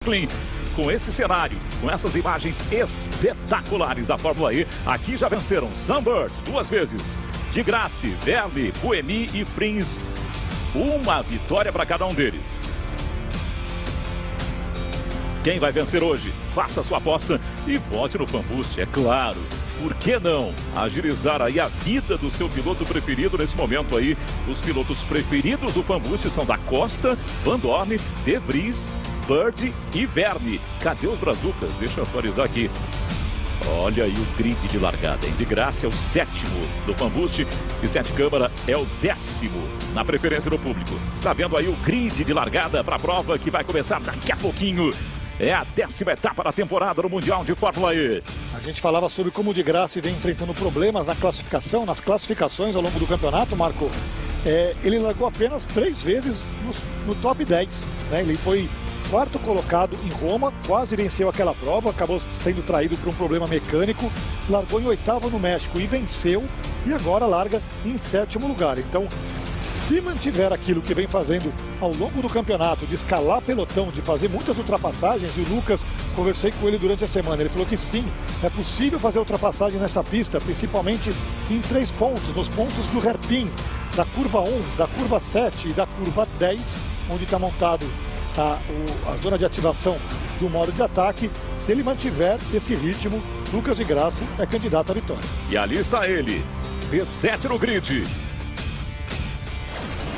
Franklin. Com esse cenário, com essas imagens espetaculares da Fórmula E, aqui já venceram Sunbird 2 vezes, Di Grassi, Vergne, Buemi e Frins. Uma vitória para cada um deles. Quem vai vencer hoje? Faça sua aposta e vote no FanBoost, é claro. Por que não agilizar aí a vida do seu piloto preferido nesse momento aí? Os pilotos preferidos do FanBoost são da Costa, Van Dorn, De Vries, Bird e Vergne. Cadê os brazucas? Deixa eu atualizar aqui. Olha aí o grid de largada, hein? Di Grassi é o 7º do FanBoost e Sete Câmara é o 10º na preferência do público. Está vendo aí o grid de largada para a prova que vai começar daqui a pouquinho. É a 10ª etapa da temporada no Mundial de Fórmula E. A gente falava sobre como o Di Grassi vem enfrentando problemas na classificação, nas classificações ao longo do campeonato, Marco. Ele largou apenas 3 vezes no top 10. Né? Ele foi 4º colocado em Roma, quase venceu aquela prova, acabou sendo traído por um problema mecânico, largou em 8º no México e venceu, e agora larga em 7º lugar. Então, se mantiver aquilo que vem fazendo ao longo do campeonato, de escalar pelotão, de fazer muitas ultrapassagens, e o Lucas, conversei com ele durante a semana, ele falou que sim, é possível fazer ultrapassagem nessa pista, principalmente em 3 pontos, nos pontos do hairpin, da curva 1, da curva 7 e da curva 10, onde está montado a zona de ativação do modo de ataque. Se ele mantiver esse ritmo, Lucas Di Grassi é candidato à vitória. E ali está ele, P7 no grid.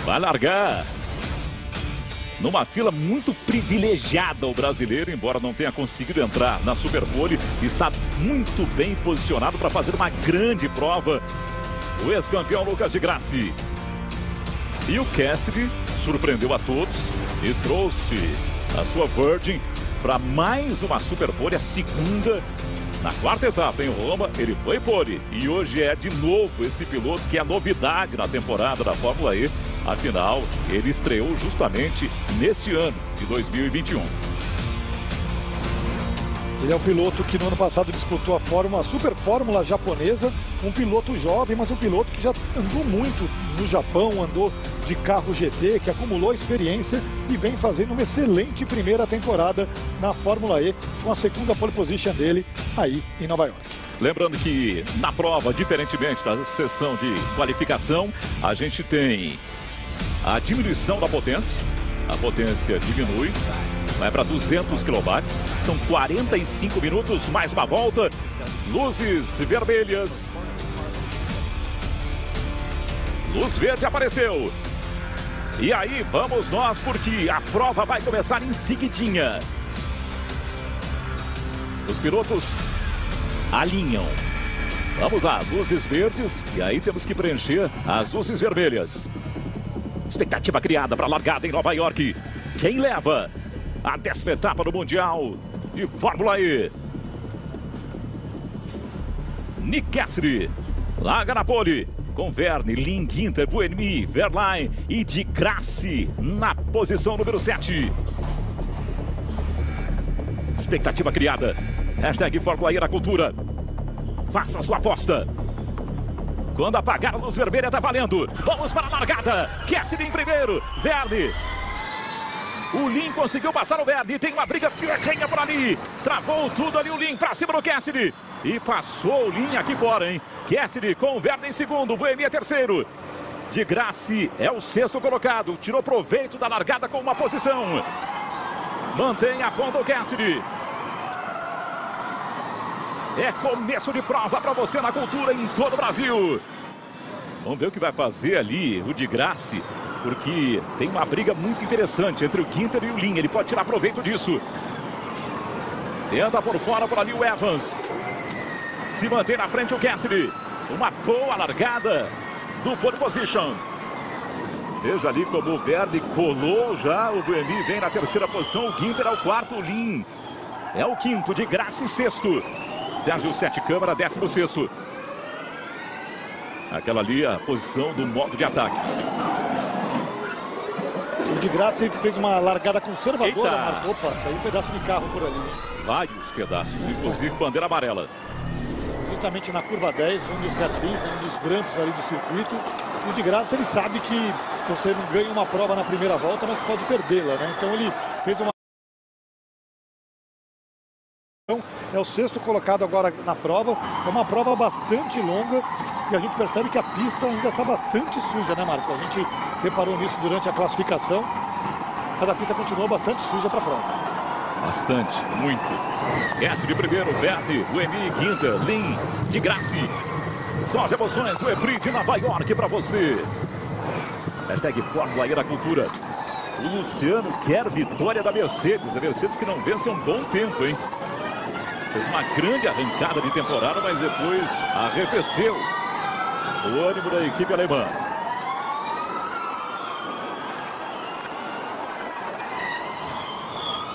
Vai largar numa fila muito privilegiada o brasileiro, embora não tenha conseguido entrar na Superpole, está muito bem posicionado para fazer uma grande prova. O ex-campeão Lucas Di Grassi. E o Cassidy surpreendeu a todos e trouxe a sua Virgin para mais uma Superpole, a segunda. Na 4ª etapa em Roma, ele foi pole. E hoje é de novo esse piloto que é novidade na temporada da Fórmula E. Afinal, ele estreou justamente nesse ano de 2021. Ele é um piloto que no ano passado disputou a Super Fórmula japonesa. Um piloto jovem, mas um piloto que já andou muito no Japão, andou de carro GT, que acumulou experiência e vem fazendo uma excelente primeira temporada na Fórmula E, com a 2ª pole position dele aí em Nova York. Lembrando que na prova, diferentemente da sessão de qualificação, a gente tem a diminuição da potência. A potência diminui, vai para 200 kW, são 45 minutos, mais uma volta, luzes vermelhas. Luz verde apareceu. E aí vamos nós, porque a prova vai começar em seguidinha. Os pilotos alinham. Vamos lá, luzes verdes, e aí temos que preencher as luzes vermelhas. Expectativa criada para a largada em Nova York. Quem leva a 10ª etapa do Mundial de Fórmula E? Nick Cassidy larga na pole, com Vergne, Lin, Ginter, Buemi, Verlaine e Di Grassi na posição número 7. Expectativa criada. Hashtag Fórmula E na cultura. Faça sua aposta. Quando apagar a luz vermelha, tá valendo. Vamos para a largada. Cassidy em primeiro. Vergne. O Lin conseguiu passar o Vergne. Tem uma briga ferrenha por ali. Travou tudo ali o Lin para cima do Cassidy. E passou o Lin aqui fora, hein? Cassidy com o Vergne em segundo. Buemi é terceiro. Di Grassi é o 6º colocado. Tirou proveito da largada com uma posição. Mantém a ponta o Cassidy. É começo de prova para você na cultura em todo o Brasil. Vamos ver o que vai fazer ali o Di Grassi, porque tem uma briga muito interessante entre o Ginter e o Lin. Ele pode tirar proveito disso. Tenta por fora por ali o Evans. Se mantém na frente o Cassidy. Uma boa largada do pole position. Veja ali como o Vergne colou já. O Buemi vem na 3ª posição. O Ginter é o 4º. O Lin é o 5º. Di Grassi 6º. Sérgio Sete Câmara, 16º. Aquela ali a posição do modo de ataque. O Di Grassi fez uma largada conservadora. Eita. Opa, saiu um pedaço de carro por ali. Vários pedaços, inclusive bandeira amarela. Justamente na curva 10, um dos hairpins, um dos grampos ali do circuito. O Di Grassi, ele sabe que você não ganha uma prova na primeira volta, mas pode perdê-la, né? Então ele fez uma É o 6º colocado agora na prova. É uma prova bastante longa e a gente percebe que a pista ainda está bastante suja, né, Marco? A gente reparou nisso durante a classificação, mas a pista continuou bastante suja para a prova. Bastante, muito. Guest de primeiro, Verde, Buemi, quinta, Lin, de Grassi. São as emoções do EPRI de Nova York para você. Hashtag Fórmula E da Cultura. O Luciano quer vitória da Mercedes. A Mercedes que não vence há um bom tempo, hein? Fez uma grande arrancada de temporada, mas depois arrefeceu o ânimo da equipe alemã.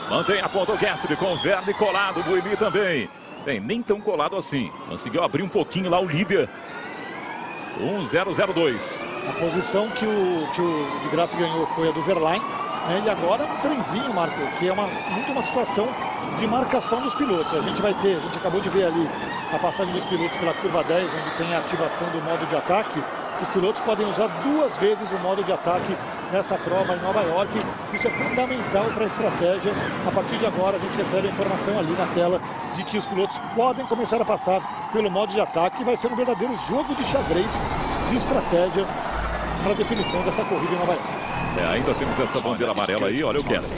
Mantém a ponta o Gasly com o Verde colado, o Buemi também. Bem, nem tão colado assim. Conseguiu abrir um pouquinho lá o líder. 1-0-0-2. A posição que o de Grassi ganhou foi a do Verlaine. Né? E agora um trenzinho, Marco, que é muito uma situação de marcação dos pilotos. A gente acabou de ver ali a passagem dos pilotos pela curva 10, onde tem a ativação do modo de ataque. Os pilotos podem usar 2 vezes o modo de ataque nessa prova em Nova York. Isso é fundamental para a estratégia. A partir de agora a gente recebe a informação ali na tela de que os pilotos podem começar a passar pelo modo de ataque e vai ser um verdadeiro jogo de xadrez de estratégia para a definição dessa corrida em Nova York. Ainda temos essa bandeira amarela aí, olha o Kessler.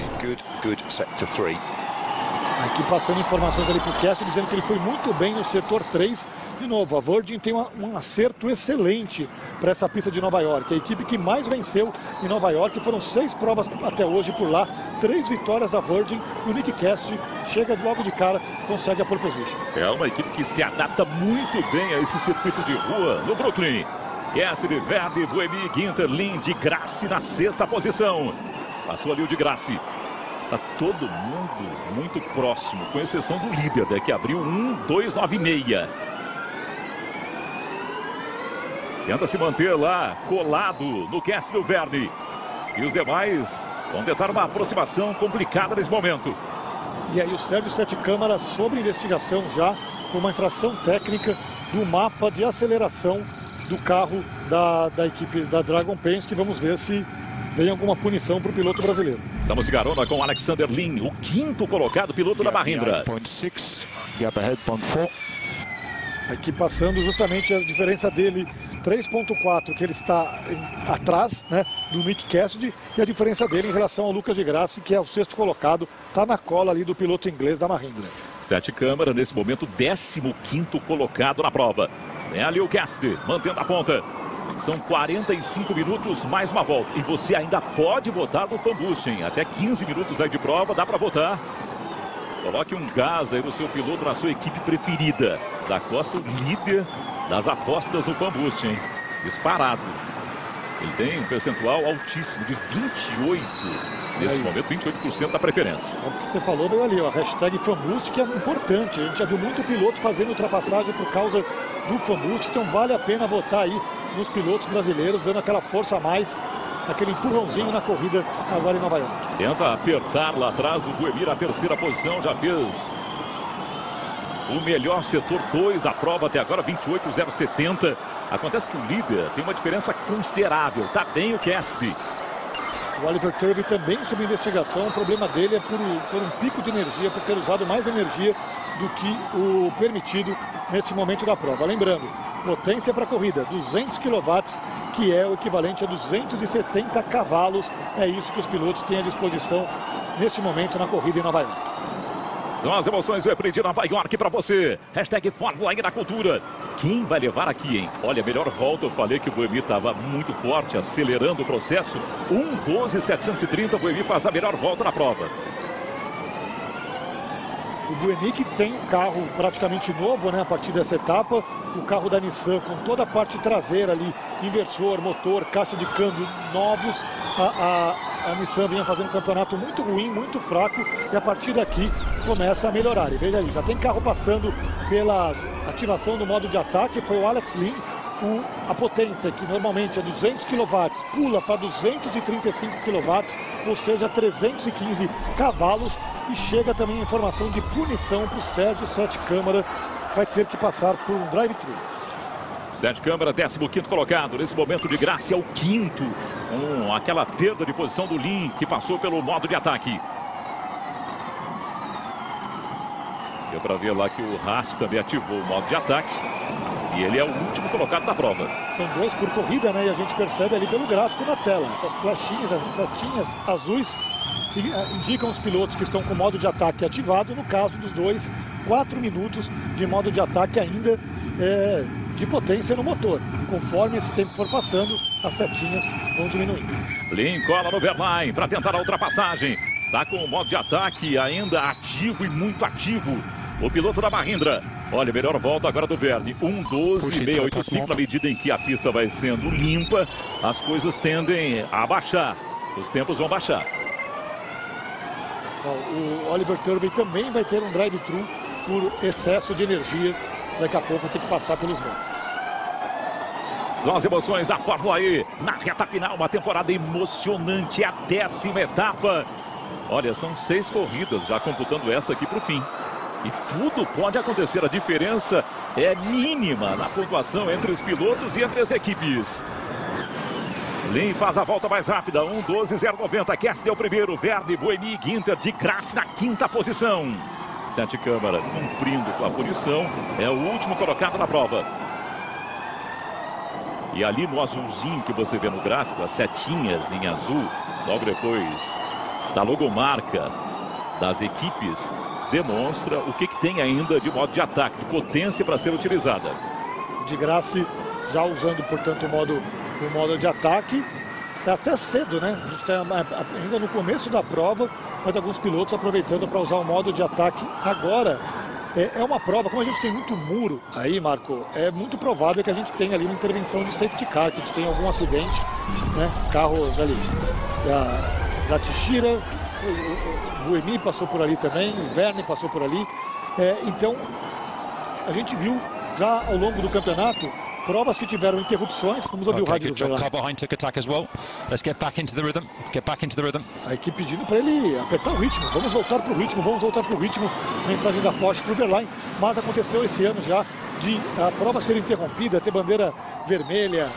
Aqui passando informações ali para o Kessler, dizendo que ele foi muito bem no setor 3. De novo, a Virgin tem um acerto excelente para essa pista de Nova York. A equipe que mais venceu em Nova York, foram 6 provas até hoje por lá, 3 vitórias da Virgin. E o Nick Cassidy chega logo de cara, consegue a pole position. É uma equipe que se adapta muito bem a esse circuito de rua no Brooklyn. Cassidy, Verde, Buemi, Ginter, Lin, de Grassi na 6ª posição. Passou ali o de Grassi. Está todo mundo muito próximo, com exceção do líder, né, que abriu 1-2-9-6. Tenta se manter lá, colado no Cassidy do Verde. E os demais vão tentar uma aproximação complicada nesse momento. E aí o Sérgio Sete Câmara sobre investigação já por uma infração técnica do mapa de aceleração do carro da equipe da Dragon Penske. Vamos ver se vem alguma punição para o piloto brasileiro. Estamos de carona com Alexander Lin, o 5º colocado piloto da Mahindra. Aqui passando justamente a diferença dele, 3.4, que ele está atrás, né, do Nick Cassidy, e a diferença dele em relação ao Lucas de Grassi, que é o 6º colocado, está na cola ali do piloto inglês da Mahindra. Sete Câmara, nesse momento, 15º colocado na prova. É ali o Cassidy, mantendo a ponta. São 45 minutos, mais uma volta. E você ainda pode votar no Fanbuschen. Até 15 minutos aí de prova, dá para votar. Coloque um gás aí no seu piloto, na sua equipe preferida. Da Costa, o líder das apostas no Fanbuschen. Disparado. Ele tem um percentual altíssimo de 28. Nesse momento, 28% da preferência. É o que você falou, meu ali, ó, a hashtag Fanbuschen, que é importante. A gente já viu muito piloto fazendo ultrapassagem por causa do Fanbuschen. Então vale a pena votar aí nos pilotos brasileiros, dando aquela força a mais, aquele empurrãozinho na corrida agora em Nova York. Tenta apertar lá atrás o Buemi na 3ª posição, já fez o melhor setor 2 da prova até agora, 28,070. Acontece que o líder tem uma diferença considerável, tá bem o Cassidy. O Oliver Turvey também sob investigação. O problema dele é por um pico de energia, por ter usado mais energia do que o permitido nesse momento da prova. Lembrando, potência para a corrida, 200 kW, que é o equivalente a 270 cavalos. É isso que os pilotos têm à disposição neste momento na corrida em Nova York. São as emoções do EPRI de Nova York para você. Hashtag Fórmula E na Cultura. Quem vai levar aqui, hein? Olha, melhor volta. Eu falei que o Buemi estava muito forte, acelerando o processo. 1:12.730. O Buemi faz a melhor volta na prova. O Buemi, que tem um carro praticamente novo, né, a partir dessa etapa. O carro da Nissan com toda a parte traseira ali, inversor, motor, caixa de câmbio novos. A Nissan vinha fazendo um campeonato muito ruim, muito fraco, e a partir daqui começa a melhorar. E veja aí, já tem carro passando pela ativação do modo de ataque. Foi o Alex Lin. A potência, que normalmente é 200 kW, pula para 235 kW, ou seja, 315 cavalos. E chega também a informação de punição para o Sérgio Sete Câmara. Vai ter que passar por um drive-thru. Sete Câmara, 15º colocado. Nesse momento de Grassi é o 5º. Com aquela perda de posição do Lin, que passou pelo modo de ataque. Deu para ver lá que o Haas também ativou o modo de ataque. E ele é o último colocado da prova. São 2 por corrida, né? E a gente percebe ali pelo gráfico na tela. Essas flechinhas, as setinhas azuis indicam os pilotos que estão com o modo de ataque ativado. No caso dos dois, 4 minutos de modo de ataque ainda de potência no motor. Conforme esse tempo for passando, as setinhas vão diminuindo. Lin cola no Verlaine para tentar a ultrapassagem. Está com o modo de ataque ainda ativo e muito ativo. O piloto da Mahindra. Olha, melhor volta agora do Vergne. 1:12.685. Na medida em que a pista vai sendo limpa, as coisas tendem a baixar. Os tempos vão baixar. O Oliver Turvey também vai ter um drive-thru por excesso de energia. Daqui a pouco tem que passar pelos boxes. São as emoções da Fórmula E. Na reta final, uma temporada emocionante. A 10ª etapa. Olha, são 6 corridas, já computando essa aqui para o fim. E tudo pode acontecer. A diferença é mínima na pontuação entre os pilotos e entre as equipes. Lin faz a volta mais rápida. 1:12.090. Cassidy é o primeiro. Vergne, Buemi e Ginter de Grassi na 5ª posição. Sete Câmara cumprindo com a punição. É o último colocado na prova. E ali no azulzinho que você vê no gráfico, as setinhas em azul, logo depois da logomarca das equipes, demonstra o que tem ainda de modo de ataque, de potência para ser utilizada. De Grassi já usando, portanto, o modo de ataque. É até cedo, né? A gente está ainda no começo da prova, mas alguns pilotos aproveitando para usar o modo de ataque agora. É uma prova, como a gente tem muito muro aí, Marco, é muito provável que a gente tenha ali uma intervenção de safety car, que a gente tenha algum acidente, né? Carro ali da Teixeira, o Buemi passou por ali também, o Vergne passou por ali. Então, a gente viu já ao longo do campeonato provas que tiveram interrupções. Vamos ouvir o rádio do Verlaine. A equipe pedindo para ele apertar o ritmo. Vamos voltar para o ritmo, vamos voltar para o ritmo. Mensagem da Porsche para o Verlaine. Mas aconteceu esse ano já de a prova ser interrompida, ter bandeira vermelha,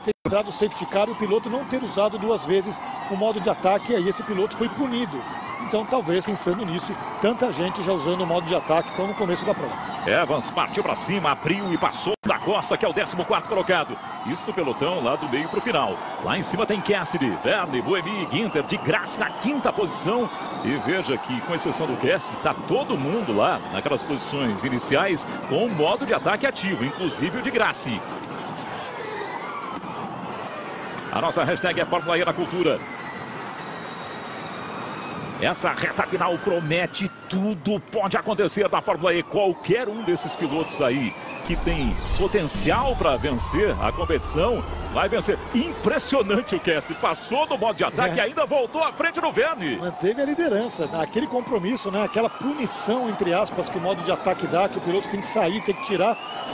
ter entrado o safety car e o piloto não ter usado 2 vezes o modo de ataque. E aí esse piloto foi punido. Então, talvez, pensando nisso, tanta gente já usando o modo de ataque, estão no começo da prova. Evans partiu para cima, abriu e passou da Costa, que é o 14º colocado. Isso no pelotão lá do meio para o final. Lá em cima tem Cassidy, Vergne, Buemi e Ginter de Grassi na 5ª posição. E veja que, com exceção do Cassidy, está todo mundo lá naquelas posições iniciais com o modo de ataque ativo, inclusive o de Grassi. A nossa hashtag é Fórmula E na Cultura. Essa reta final promete, tudo pode acontecer na Fórmula E. Qualquer um desses pilotos aí que tem potencial para vencer a competição, vai vencer. Impressionante o Cassidy, passou no modo de ataque e ainda voltou à frente do Vergne. Manteve a liderança, aquele compromisso, né? Aquela punição, entre aspas, que o modo de ataque dá, que o piloto tem que sair, tem que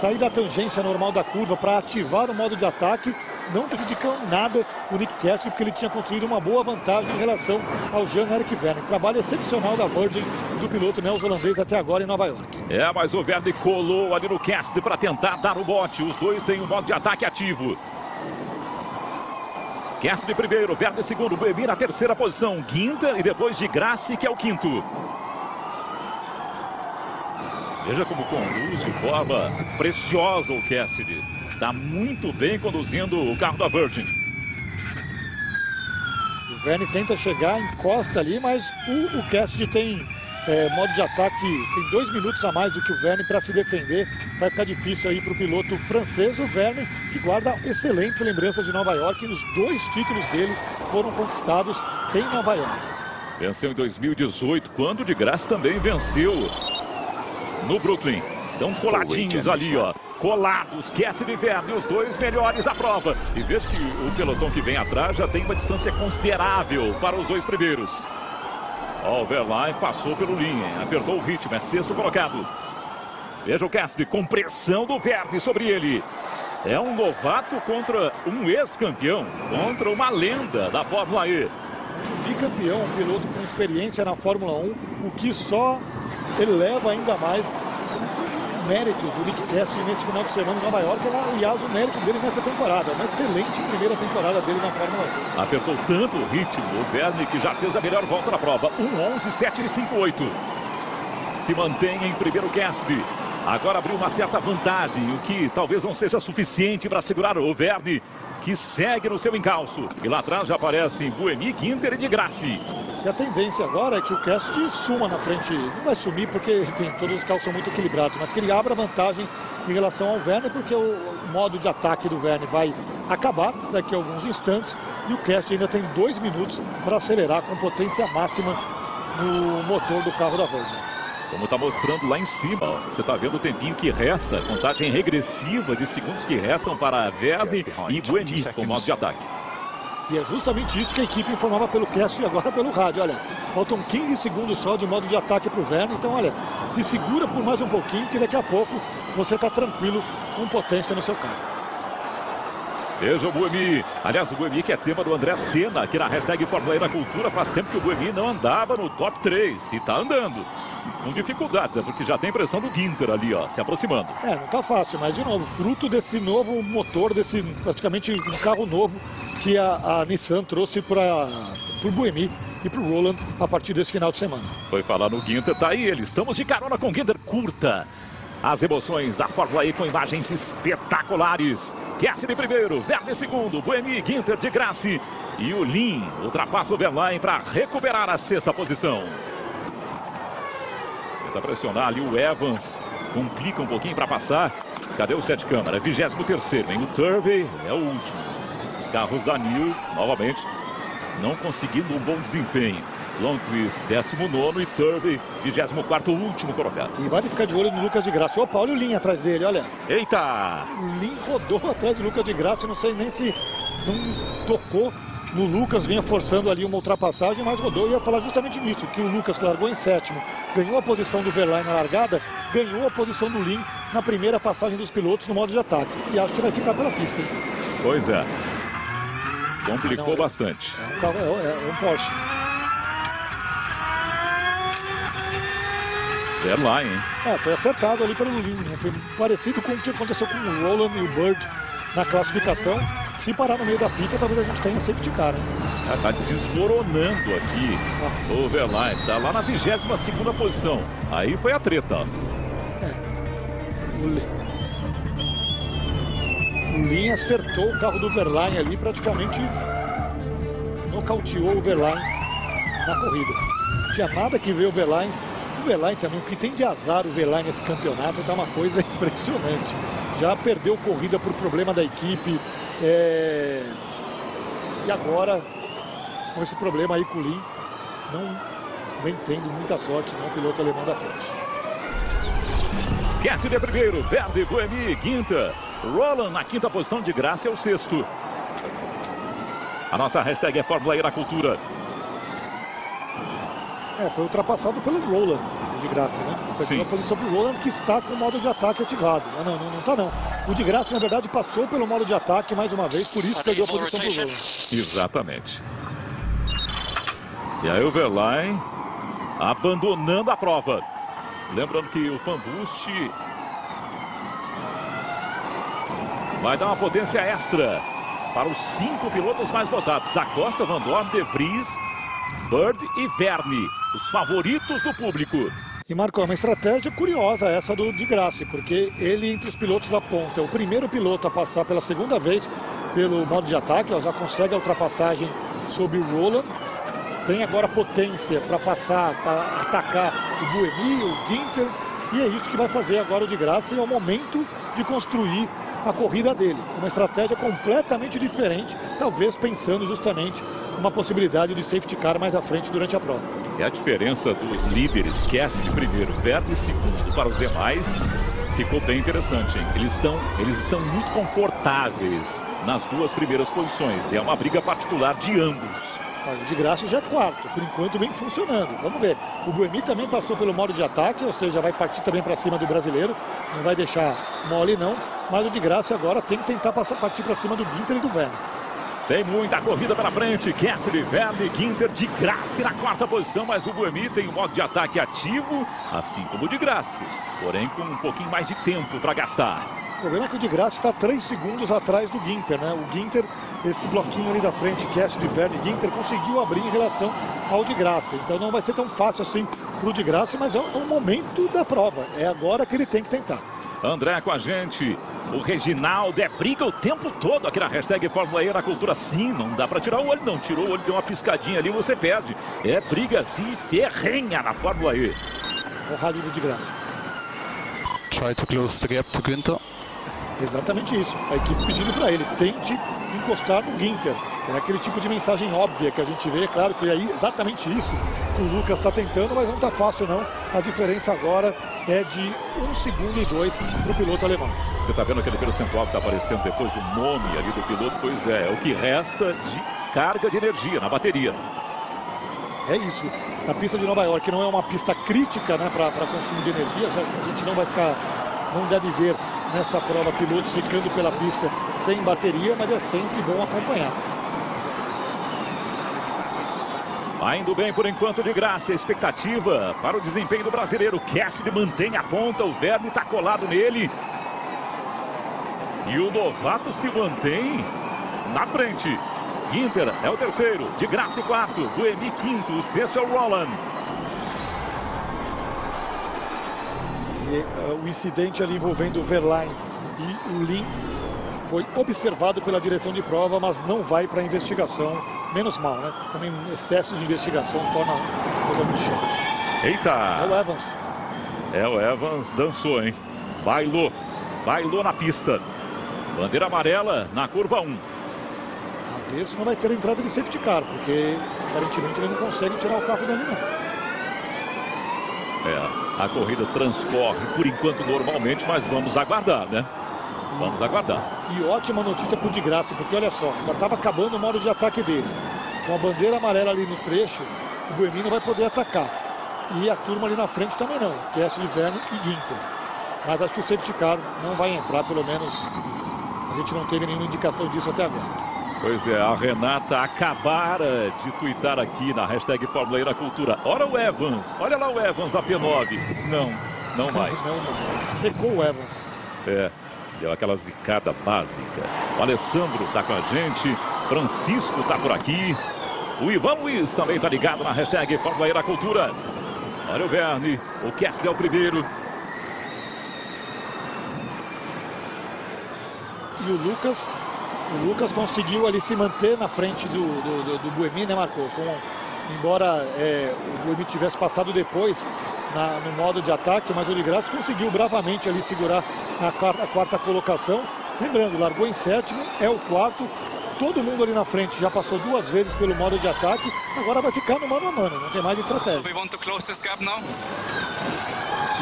sair da tangência normal da curva para ativar o modo de ataque. Não prejudicou nada o Nick Cassidy, porque ele tinha construído uma boa vantagem em relação ao Jean-Eric Vergne. Trabalho excepcional da Virgin, do piloto neozelandês até agora em Nova York. Mas o Vergne colou ali no Cassidy para tentar dar o bote. Os dois têm um modo de ataque ativo. Cassidy primeiro, Vergne segundo, Buemi na 3ª posição, Ginter e depois de Grassi, que é o 5º. Veja como conduz de forma preciosa o Cassidy. Está muito bem conduzindo o carro da Virgin. O Vergne tenta chegar, encosta ali, mas o Cassidy tem modo de ataque, tem 2 minutos a mais do que o Vergne para se defender. Vai ficar difícil aí para o piloto francês, o Vergne, que guarda excelente lembrança de Nova York. E os 2 títulos dele foram conquistados em Nova York. Venceu em 2018, quando de Grassi também venceu no Brooklyn. Estão coladinhos ali, ó. Colados, Cassidy e Vergne, os 2 melhores da prova. E veja que o pelotão que vem atrás já tem uma distância considerável para os 2 primeiros. Ó, o Verlaine passou pelo Lin, apertou o ritmo, é 6º colocado. Veja o Cassidy com pressão do Vergne sobre ele. É um novato contra um ex-campeão, contra uma lenda da Fórmula E. Bicampeão, um piloto com experiência na Fórmula 1, o que só eleva ainda mais mérito do Nick Cassidy nesse final de semana em Nova York. Aliás, o mérito dele nessa temporada. Uma excelente primeira temporada dele na Fórmula 1. Apertou tanto o ritmo o Vergne que já fez a melhor volta na prova. 1:11.758. se mantém em primeiro Cassidy. Agora abriu uma certa vantagem, o que talvez não seja suficiente para segurar o Verne, que segue no seu encalço. E lá atrás já aparecem Buemi, Ginter e Di Grassi. E a tendência agora é que o Cassidy suma na frente. Não vai sumir porque, enfim, todos os carros são muito equilibrados, mas que ele abra vantagem em relação ao Verne, porque o modo de ataque do Verne vai acabar daqui a alguns instantes. E o Cassidy ainda tem 2 minutos para acelerar com potência máxima no motor do carro da Virgin. Como está mostrando lá em cima, você está vendo o tempinho que resta, contagem regressiva de segundos que restam para Verne e Buemi com o modo de ataque. E é justamente isso que a equipe informava pelo Cassidy e agora pelo rádio. Olha, faltam 15 segundos só de modo de ataque para o Verne. Então, olha, se segura por mais um pouquinho que daqui a pouco você está tranquilo com potência no seu carro. Veja o Buemi. Aliás, o Buemi que é tema do André Senna aqui na hashtag Fórmula E na Cultura. Faz tempo que o Buemi não andava no top 3 e está andando. Com dificuldades, é porque já tem pressão do Ginter ali, ó, se aproximando. É, não tá fácil, mas de novo, fruto desse novo motor, desse praticamente um carro novo que a Nissan trouxe para o Buemi e para o Roland a partir desse final de semana. Foi falar no Ginter, tá aí ele. Estamos de carona com o Ginter. Curta as emoções da Fórmula E com imagens espetaculares. Cassidy primeiro, Verne segundo, Buemi, Ginter, Di Grassi e o Lin ultrapassa o Verlaine para recuperar a 6ª posição. Tenta pressionar ali o Evans, complica um pouquinho para passar. Cadê o 7 câmara? 23º, vem o Turvey, é o último. Os carros da New, novamente, não conseguindo um bom desempenho. Lundqvist, 19º e Turvey, 24º, último colocado. E vai ficar de olho no Lucas Di Grassi. Opa, olha o Lin atrás dele, olha. Eita! O Lin rodou atrás do Lucas Di Grassi, não sei nem se não tocou no Lucas, vinha forçando ali uma ultrapassagem, mas rodou. E ia falar justamente nisso, que o Lucas largou em 7º, ganhou a posição do Verlaine na largada, ganhou a posição do Lin na primeira passagem dos pilotos no modo de ataque. E acho que vai ficar pela pista, hein? Pois é. Complicou bastante. É um Porsche. Verlaine, hein? Foi acertado ali pelo Lin, né? Foi parecido com o que aconteceu com o Roland e o Bird na classificação. Se parar no meio da pista, talvez a gente tenha safety car, hein? Tá desmoronando aqui o Verlaine. Tá lá na 22ª posição. Aí foi a treta. O Lin acertou o carro do Verlaine ali, praticamente nocauteou o Verlaine na corrida. Não tinha nada que ver o Verlaine. O Verlaine também, o que tem de azar o Verlaine nesse campeonato tá uma coisa impressionante. Já perdeu corrida por problema da equipe. E agora, com esse problema aí com o Lin, não vem tendo muita sorte, não, o piloto alemão da Porsche. Cassidy é primeiro, Verne, Buemi, Ginter. Roland na 5ª posição, Di Grassi é o 6º. A nossa hashtag é Fórmula E na Cultura. Foi ultrapassado pelo Roland, o Di Grassi, né? Perdeu a posição pro Roland, que está com o modo de ataque ativado. Não tá não. O Di Grassi, na verdade, passou pelo modo de ataque mais uma vez, por isso perdeu a posição pro Roland. Exatamente. E aí o Verlaine abandonando a prova. Lembrando que o Fanboost vai dar uma potência extra para os 5 pilotos mais votados. Acosta, Van Dorn, De Vries, Bird e Verne, os favoritos do público. E Marco, é uma estratégia curiosa essa do Di Grassi, porque ele, entre os pilotos da ponta, é o primeiro piloto a passar pela 2ª vez pelo modo de ataque, já consegue a ultrapassagem sobre o Roland. Tem agora potência para passar, para atacar o Buemi, o Ginter, e é isso que vai fazer agora o Di Grassi. É o momento de construir a corrida dele. Uma estratégia completamente diferente, talvez pensando justamente uma possibilidade de safety car mais à frente durante a prova. É a diferença dos líderes, Cassidy primeiro, Verne segundo, para os demais, ficou bem interessante, hein? Eles estão muito confortáveis nas 2 primeiras posições. É uma briga particular de ambos. O Di Grassi já é 4º, por enquanto vem funcionando. Vamos ver. O Buemi também passou pelo modo de ataque, ou seja, vai partir também para cima do brasileiro. Não vai deixar mole não, mas o Di Grassi agora tem que tentar partir para cima do Ginter e do Verne. Tem muita corrida pela frente. Cassidy, Verne, Ginter, Di Grassi na 4ª posição, mas o Buemi tem um modo de ataque ativo, assim como o Di Grassi, porém com um pouquinho mais de tempo para gastar. O problema é que o Di Grassi está 3 segundos atrás do Ginter, né? O Ginter, esse bloquinho ali da frente, Cassidy, Verne, Ginter, conseguiu abrir em relação ao Di Grassi. Então não vai ser tão fácil assim pro de Grassi, mas é o momento da prova. É agora que ele tem que tentar. André com a gente. O Reginaldo briga o tempo todo aqui na hashtag Fórmula E na cultura. Sim, não dá para tirar o olho, não. Tirou o olho, deu uma piscadinha ali, você perde. É briga assim, ferrenha na Fórmula E. O rádio do de Grassi. Try to close the gap to Günther. Exatamente isso. A equipe pedindo para ele, tente encostar no Günther. É aquele tipo de mensagem óbvia que a gente vê, claro que é exatamente isso que o Lucas está tentando, mas não está fácil não. A diferença agora é de 1 segundo e 2 para o piloto alemão. Você está vendo aquele percentual que está aparecendo depois do nome ali do piloto? Pois é o que resta de carga de energia na bateria. É isso. A pista de Nova York não é uma pista crítica, né, para consumo de energia. A gente não deve ver nessa prova pilotos ficando pela pista sem bateria, mas é sempre bom acompanhar. Vai indo bem por enquanto de Grassi. A expectativa para o desempenho do brasileiro. Cassidy mantém a ponta, o Vergne está colado nele. E o novato se mantém na frente. Günther é o terceiro, de Grassi quarto, Buemi quinto, o sexto é o Roland. E, o incidente ali envolvendo o Verlaine e o Lin foi observado pela direção de prova, mas não vai para a investigação. Menos mal, né? Também excesso de investigação torna a coisa muito chata. Eita! É o Evans. É o Evans, dançou, hein? Bailou na pista. Bandeira amarela na curva 1. A ver se não vai ter entrada de safety car, porque aparentemente ele não consegue tirar o carro dali, não. A corrida transcorre por enquanto normalmente, mas vamos aguardar, né? Vamos aguardar. E ótima notícia pro de Grassi, porque olha só, já estava acabando o modo de ataque dele. Com a bandeira amarela ali no trecho, o Buemi não vai poder atacar. E a turma ali na frente também não, Cassidy, Vergne e Günther. Mas acho que o safety car não vai entrar, pelo menos a gente não teve nenhuma indicação disso até agora. Pois é, a Renata acabara de tuitar aqui na hashtag Fórmula E na cultura. Olha o Evans, olha lá o Evans da P9. Não mais. Não. Secou o Evans. Deu aquela zicada básica. O Alessandro está com a gente. Francisco está por aqui. O Ivan Luiz também está ligado na hashtag Fórmula E na cultura. Olha o Vergne. O Cassidy é o primeiro. E o Lucas conseguiu ali se manter na frente do Buemi, né, Marco? Embora o Buemi tivesse passado depois no modo de ataque, mas o de Grassi conseguiu bravamente ali segurar a quarta colocação. Lembrando, largou em sétimo, é o quarto. Todo mundo ali na frente já passou 2 vezes pelo modo de ataque. Agora vai ficar no mano a mano, não tem mais estratégia.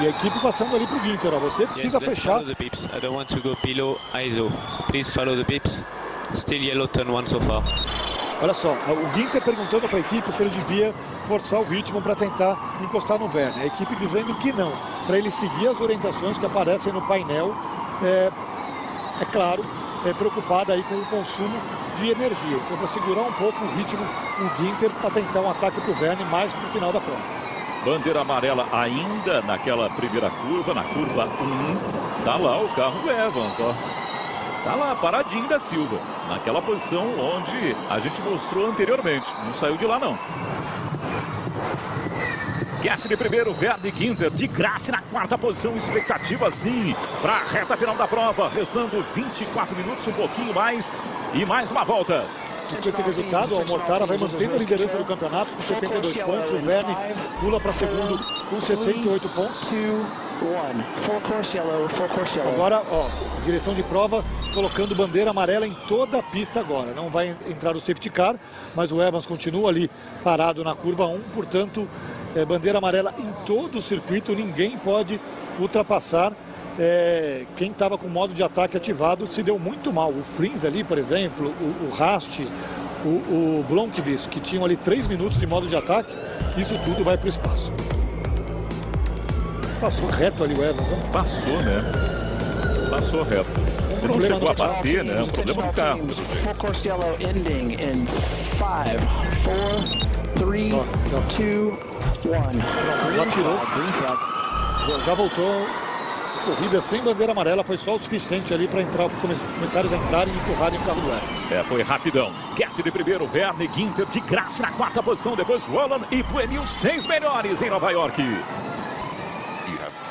E a equipe passando ali pro Günther, ó. Você precisa fechar. I don't want to go below ISO, so please follow the beeps. Still yellow turn 1 so far. Olha só, o Günther perguntando para a equipe se ele devia forçar o ritmo para tentar encostar no Vergne. A equipe dizendo que não, para ele seguir as orientações que aparecem no painel. É claro, preocupada aí com o consumo de energia. Então, para segurar um pouco o ritmo, o Günther para tentar um ataque para o Vergne mais para o final da prova. Bandeira amarela ainda naquela primeira curva, na curva 1. Tá lá o carro do Evans, ó. Tá lá, paradinho da Silva. Naquela posição onde a gente mostrou anteriormente. Não saiu de lá, não. Cassidy primeiro, Vergne e Günther. De Grassi na quarta posição. Expectativa, sim, para a reta final da prova. Restando 24 minutos, um pouquinho mais. E mais uma volta. Com esse resultado, o Mortara vai mantendo a liderança do campeonato com 72 pontos. O Vergne pula para segundo com 68 pontos. Agora, ó, direção de prova colocando bandeira amarela em toda a pista agora. Não vai entrar o safety car, mas o Evans continua ali parado na curva 1. Portanto, bandeira amarela em todo o circuito. Ninguém pode ultrapassar. Quem estava com o modo de ataque ativado se deu muito mal. O Frins ali, por exemplo, o Rast, o Blomqvist, que tinham ali 3 minutos de modo de ataque. Isso tudo vai para o espaço. Passou reto ali o Evans, né? Passou, né? Passou reto. Ele não chegou a bater, né? É um problema do carro. Já tirou. Já voltou. Corrida sem bandeira amarela, foi só o suficiente ali para começarem a entrar e empurrarem o carro do Evans. Foi rapidão. Gasly de primeiro, Vergne, Ginter de graça na quarta posição, depois Roland e Buenil, 6 melhores em Nova York.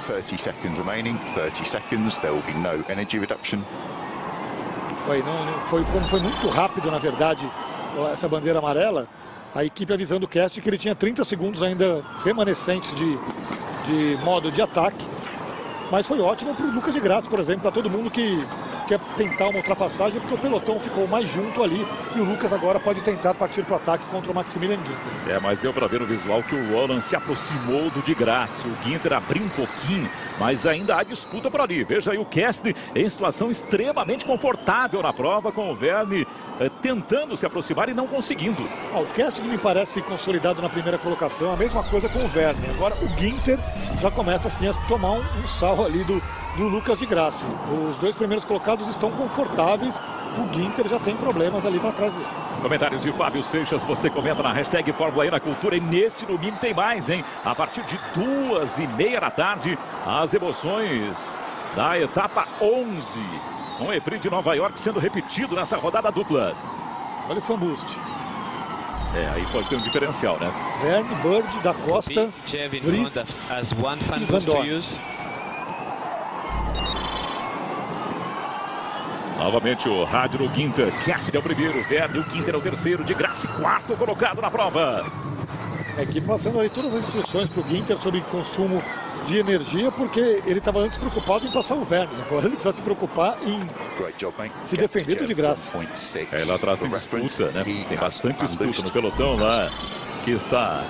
30 seconds remaining, 30 seconds, there will be no energy reduction. Foi muito rápido, na verdade, essa bandeira amarela. A equipe avisando o Cast que ele tinha 30 segundos ainda remanescentes de modo de ataque. Mas foi ótimo para o Lucas de Grassi, por exemplo, para todo mundo que quer tentar uma ultrapassagem, porque o pelotão ficou mais junto ali e o Lucas agora pode tentar partir para o ataque contra o Maximilian Ginter. Mas deu para ver no visual que o Roland se aproximou do de Grassi. O Ginter abriu um pouquinho, mas ainda há disputa por ali. Veja aí o Cast em situação extremamente confortável na prova, com o Vergne tentando se aproximar e não conseguindo. O Cast me parece consolidado na primeira colocação, a mesma coisa com o Vergne. Agora o Ginter já começa assim a tomar um sal ali do Lucas de Grassi. Os dois primeiros colocados estão confortáveis, o Ginter já tem problemas ali para trás dele. Comentários de Fábio Seixas, você comenta na hashtag Fórmula E na Cultura, e nesse domingo tem mais, hein? A partir de 2h30 da tarde, as emoções da etapa 11, com o EPRI de Nova York sendo repetido nessa rodada dupla. Olha o fan boost. Aí pode ter um diferencial, né? Vergne, Bird, da Costa, Vries e Van Dorn. Novamente o rádio no Ginter. Cassidy é o primeiro, Vergne, o Ginter é o terceiro, de Grassi, quarto colocado na prova. A equipe passando aí todas as instruções para o Ginter sobre consumo de energia, porque ele estava antes preocupado em passar o Vergne. Agora ele precisa se preocupar em se defender do de Grassi. Lá atrás tem disputa, né? Tem bastante disputa no pelotão lá, que está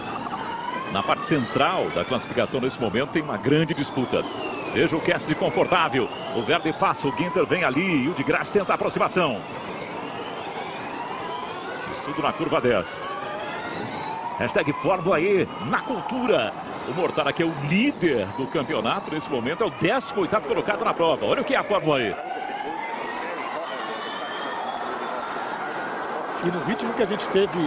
na parte central da classificação nesse momento. Tem uma grande disputa. Veja o Cassidy confortável. O Vergne passa, o Ginter vem ali e o de Grassi tenta a aproximação. Estudo na curva 10. Hashtag Fórmula E na Cultura. O Mortara, que é o líder do campeonato nesse momento, é o 18º colocado na prova. Olha o que é a Fórmula E. E no ritmo que a gente teve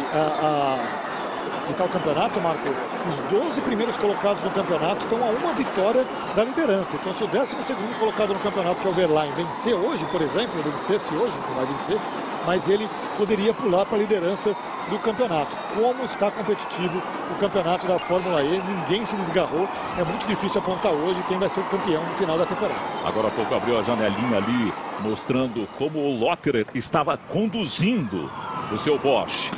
o campeonato, Marco, os 12 primeiros colocados no campeonato estão a uma vitória da liderança. Então, se o 12º colocado no campeonato, que é o Verlaine, vencer hoje, por exemplo, vencesse hoje, não vai vencer, mas ele poderia pular para a liderança do campeonato. Como está competitivo o campeonato da Fórmula E, ninguém se desgarrou. É muito difícil apontar hoje quem vai ser o campeão no final da temporada. Agora há pouco abriu a janelinha ali, mostrando como o Lotterer estava conduzindo o seu Porsche.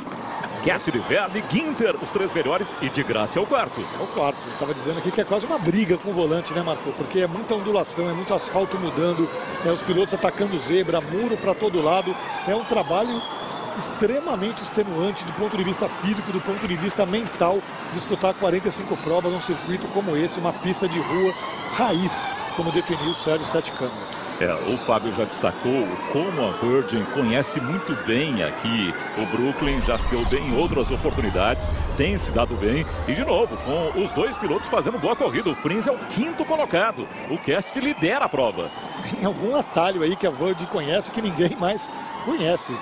Cassidy, Vergne, Ginter, os 3 melhores, e de Grassi é o quarto. É o quarto. Eu estava dizendo aqui que é quase uma briga com o volante, né, Marco? Porque é muita ondulação, é muito asfalto mudando, os pilotos atacando zebra, muro para todo lado. É um trabalho extremamente extenuante do ponto de vista físico, do ponto de vista mental, disputar 45 provas num circuito como esse, uma pista de rua raiz, como definiu o Sérgio Sete Câmara. O Fábio já destacou como a Virgin conhece muito bem aqui o Brooklyn, já se deu bem em outras oportunidades, tem se dado bem, e de novo, com os 2 pilotos fazendo boa corrida. O Frins é o 5º colocado, o Cast lidera a prova. Tem algum atalho aí que a Virgin conhece que ninguém mais conhece.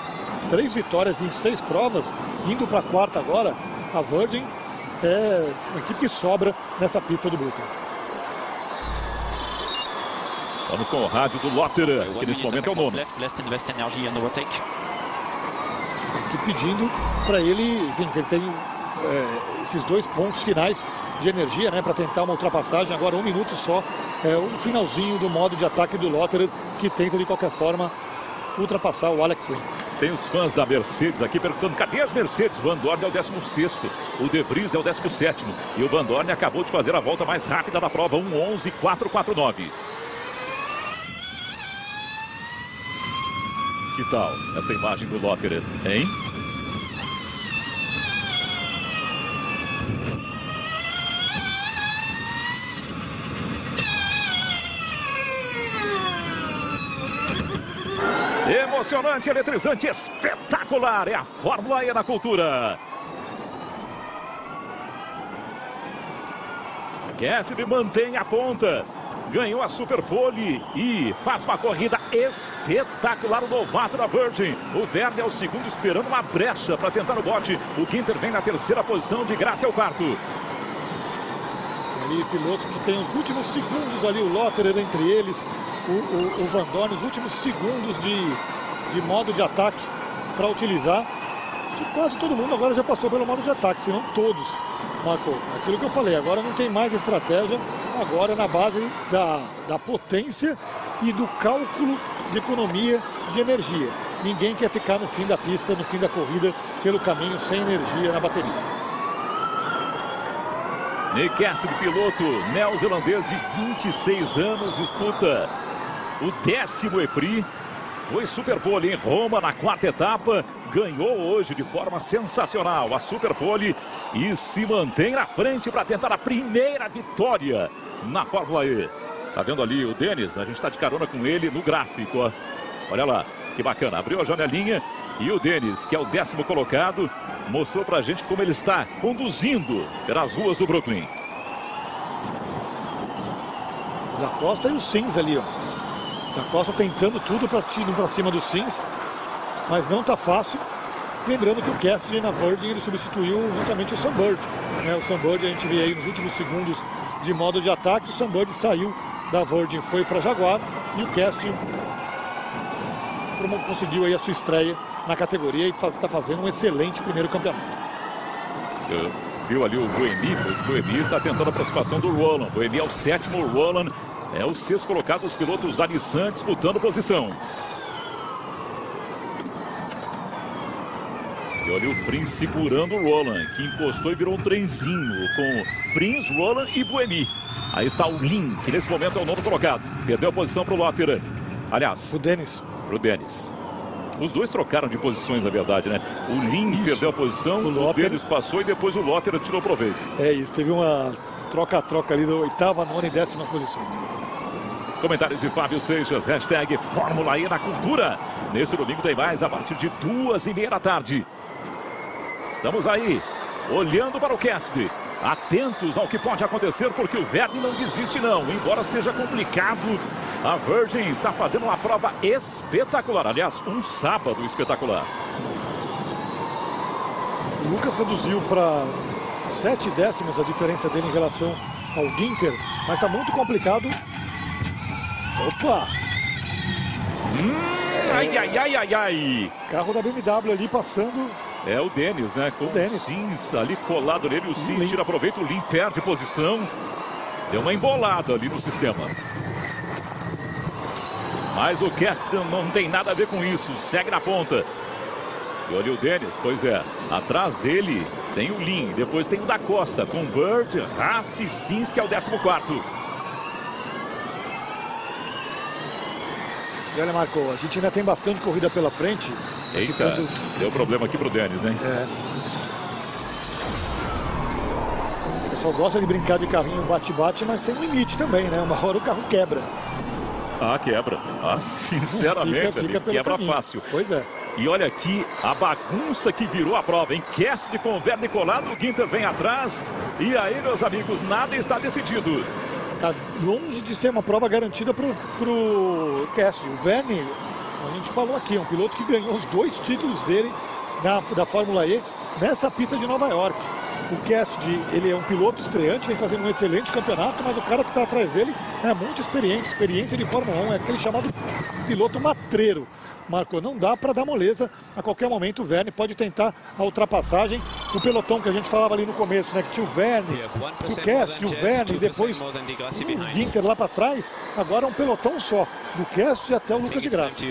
3 vitórias em 6 provas, indo para a 4ª agora. A Virgin é uma equipe que sobra nessa pista do Brooklyn. Vamos com o rádio do Lotterer, que nesse momento é o 9º. Aqui pedindo para ele, enfim, que ele tem esses 2 pontos finais de energia, né, para tentar uma ultrapassagem. Agora 1 minuto só, o finalzinho do modo de ataque do Lotterer, que tenta de qualquer forma ultrapassar o Alex Lynn. Tem os fãs da Mercedes aqui perguntando, cadê as Mercedes? Van Dorn é o 16º, o De Vries é o 17º, e o Van Dorn acabou de fazer a volta mais rápida da prova, 1:11.449. Que tal essa imagem do Lotterer, hein? Emocionante, eletrizante, espetacular. É a Fórmula E na Cultura. Cassidy mantém a ponta. Ganhou a Superpole e faz uma corrida espetacular, o novato da Virgin. O Vergne é o 2º, esperando uma brecha para tentar o bote. O Ginter vem na 3ª posição, de Grassi é o 4º. ali pilotos que tem os últimos segundos ali, o Lotterer entre eles, o Van Dorn, os últimos segundos de modo de ataque para utilizar. Quase todo mundo agora já passou pelo modo de ataque, se não todos, Marco. Aquilo que eu falei, agora não tem mais estratégia, agora é na base da potência e do cálculo de economia de energia. Ninguém quer ficar no fim da pista, no fim da corrida, pelo caminho sem energia na bateria. Nick Cassidy, piloto neozelandês de 26 anos, disputa o 10º EPRI. Foi Superpole em Roma na 4ª etapa, ganhou hoje de forma sensacional a Superpole e se mantém na frente para tentar a primeira vitória na Fórmula E. Tá vendo ali o Dennis? A gente está de carona com ele no gráfico, ó. Olha lá, que bacana. Abriu a janelinha e o Dennis, que é o 10º colocado, mostrou pra gente como ele está conduzindo pelas ruas do Brooklyn. Da Costa e o Sims ali, ó. Da Costa tentando tudo para ir para cima do Sims, mas não tá fácil. Lembrando que o Cassidy na Virgin ele substituiu justamente o Sunbird. O Sunbird a gente vê aí nos últimos segundos de modo de ataque. O Sunbird saiu da Virgin, foi para Jaguar e o Cassidy conseguiu aí a sua estreia na categoria e está fazendo um excelente primeiro campeonato. Você viu ali o Buemi? O Buemi está tentando a aproximação do Roland. O Buemi é o 7º, o Roland é o 6º colocado dos pilotos da Nissan disputando posição. E olha o Prins segurando o Roland, que encostou e virou um trenzinho com Prins, Roland e Buemi. Aí está o Lin, que nesse momento é o 9º colocado. Perdeu a posição para o Lotterer. Aliás, o Dennis. Para o Dennis. Os dois trocaram de posições, na verdade, né? O Lin perdeu a posição, o Dennis passou e depois o Lotterer tirou proveito. É isso, teve uma troca-troca ali da 8ª, 9ª e 10ª posições. Comentários de Fábio Seixas, hashtag Fórmula E na Cultura. Nesse domingo tem mais a partir de 2h30 da tarde. Estamos aí, olhando para o Cassidy. Atentos ao que pode acontecer, porque o Vergne não desiste não. Embora seja complicado, a Virgin está fazendo uma prova espetacular. Aliás, um sábado espetacular. O Lucas reduziu para 7 décimos a diferença dele em relação ao Ginter, mas está muito complicado. Opa! Ai, ai, ai, ai, ai! Carro da BMW ali passando. É o Dennis, né? Com o Sims ali colado nele. O Sims tira proveito, o Lin perde posição. Deu uma embolada ali no sistema. Mas o Cassidy não tem nada a ver com isso. Segue na ponta. E olha o Dennis, pois é. Atrás dele tem o Lin. Depois tem o da Costa com Bird, Haas e Sims, que é o 14º. E olha, Marco, a gente ainda tem bastante corrida pela frente. Eita, deu problema aqui pro Dennis, né? O pessoal gosta de brincar de carrinho bate-bate, mas tem um limite também, né? Uma hora o carro quebra. Ah, quebra. Ah, sinceramente, fica quebra caminho. Fácil. Pois é. E olha aqui a bagunça que virou a prova, hein? Cassidy com o Vergne colado, o Ginter vem atrás. E aí, meus amigos, nada está decidido. Está longe de ser uma prova garantida pro Cassidy. O Vergne, a gente falou aqui, é um piloto que ganhou os 2 títulos dele da Fórmula E nessa pista de Nova York. O Cassidy, ele é um piloto estreante, vem fazendo um excelente campeonato, mas o cara que está atrás dele é muito experiente, experiência de Fórmula 1, é aquele chamado piloto matreiro. Marco, não dá para dar moleza. A qualquer momento o Vergne pode tentar a ultrapassagem. O pelotão que a gente falava ali no começo, né? Que tinha o Vergne, o Cassidy, o Vergne, depois o Ginter lá para trás. Agora é um pelotão só, do Cassidy até o Lucas de Graça.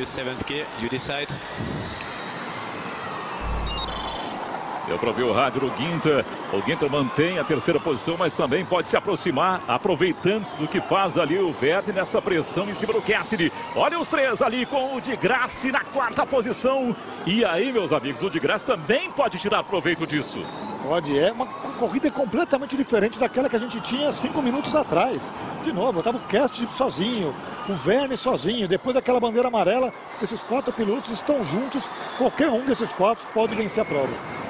Deu para ver o rádio do Ginter. O Ginter mantém a 3ª posição, mas também pode se aproximar, aproveitando do que faz ali o Vergne nessa pressão em cima do Cassidy. Olha os 3 ali com o de Graça na 4ª posição. E aí, meus amigos, o de Graça também pode tirar proveito disso. Pode, é uma corrida completamente diferente daquela que a gente tinha 5 minutos atrás. De novo, estava o Cassidy sozinho, o Vergne sozinho, depois aquela bandeira amarela. Esses 4 pilotos estão juntos, qualquer um desses 4 pode vencer a prova.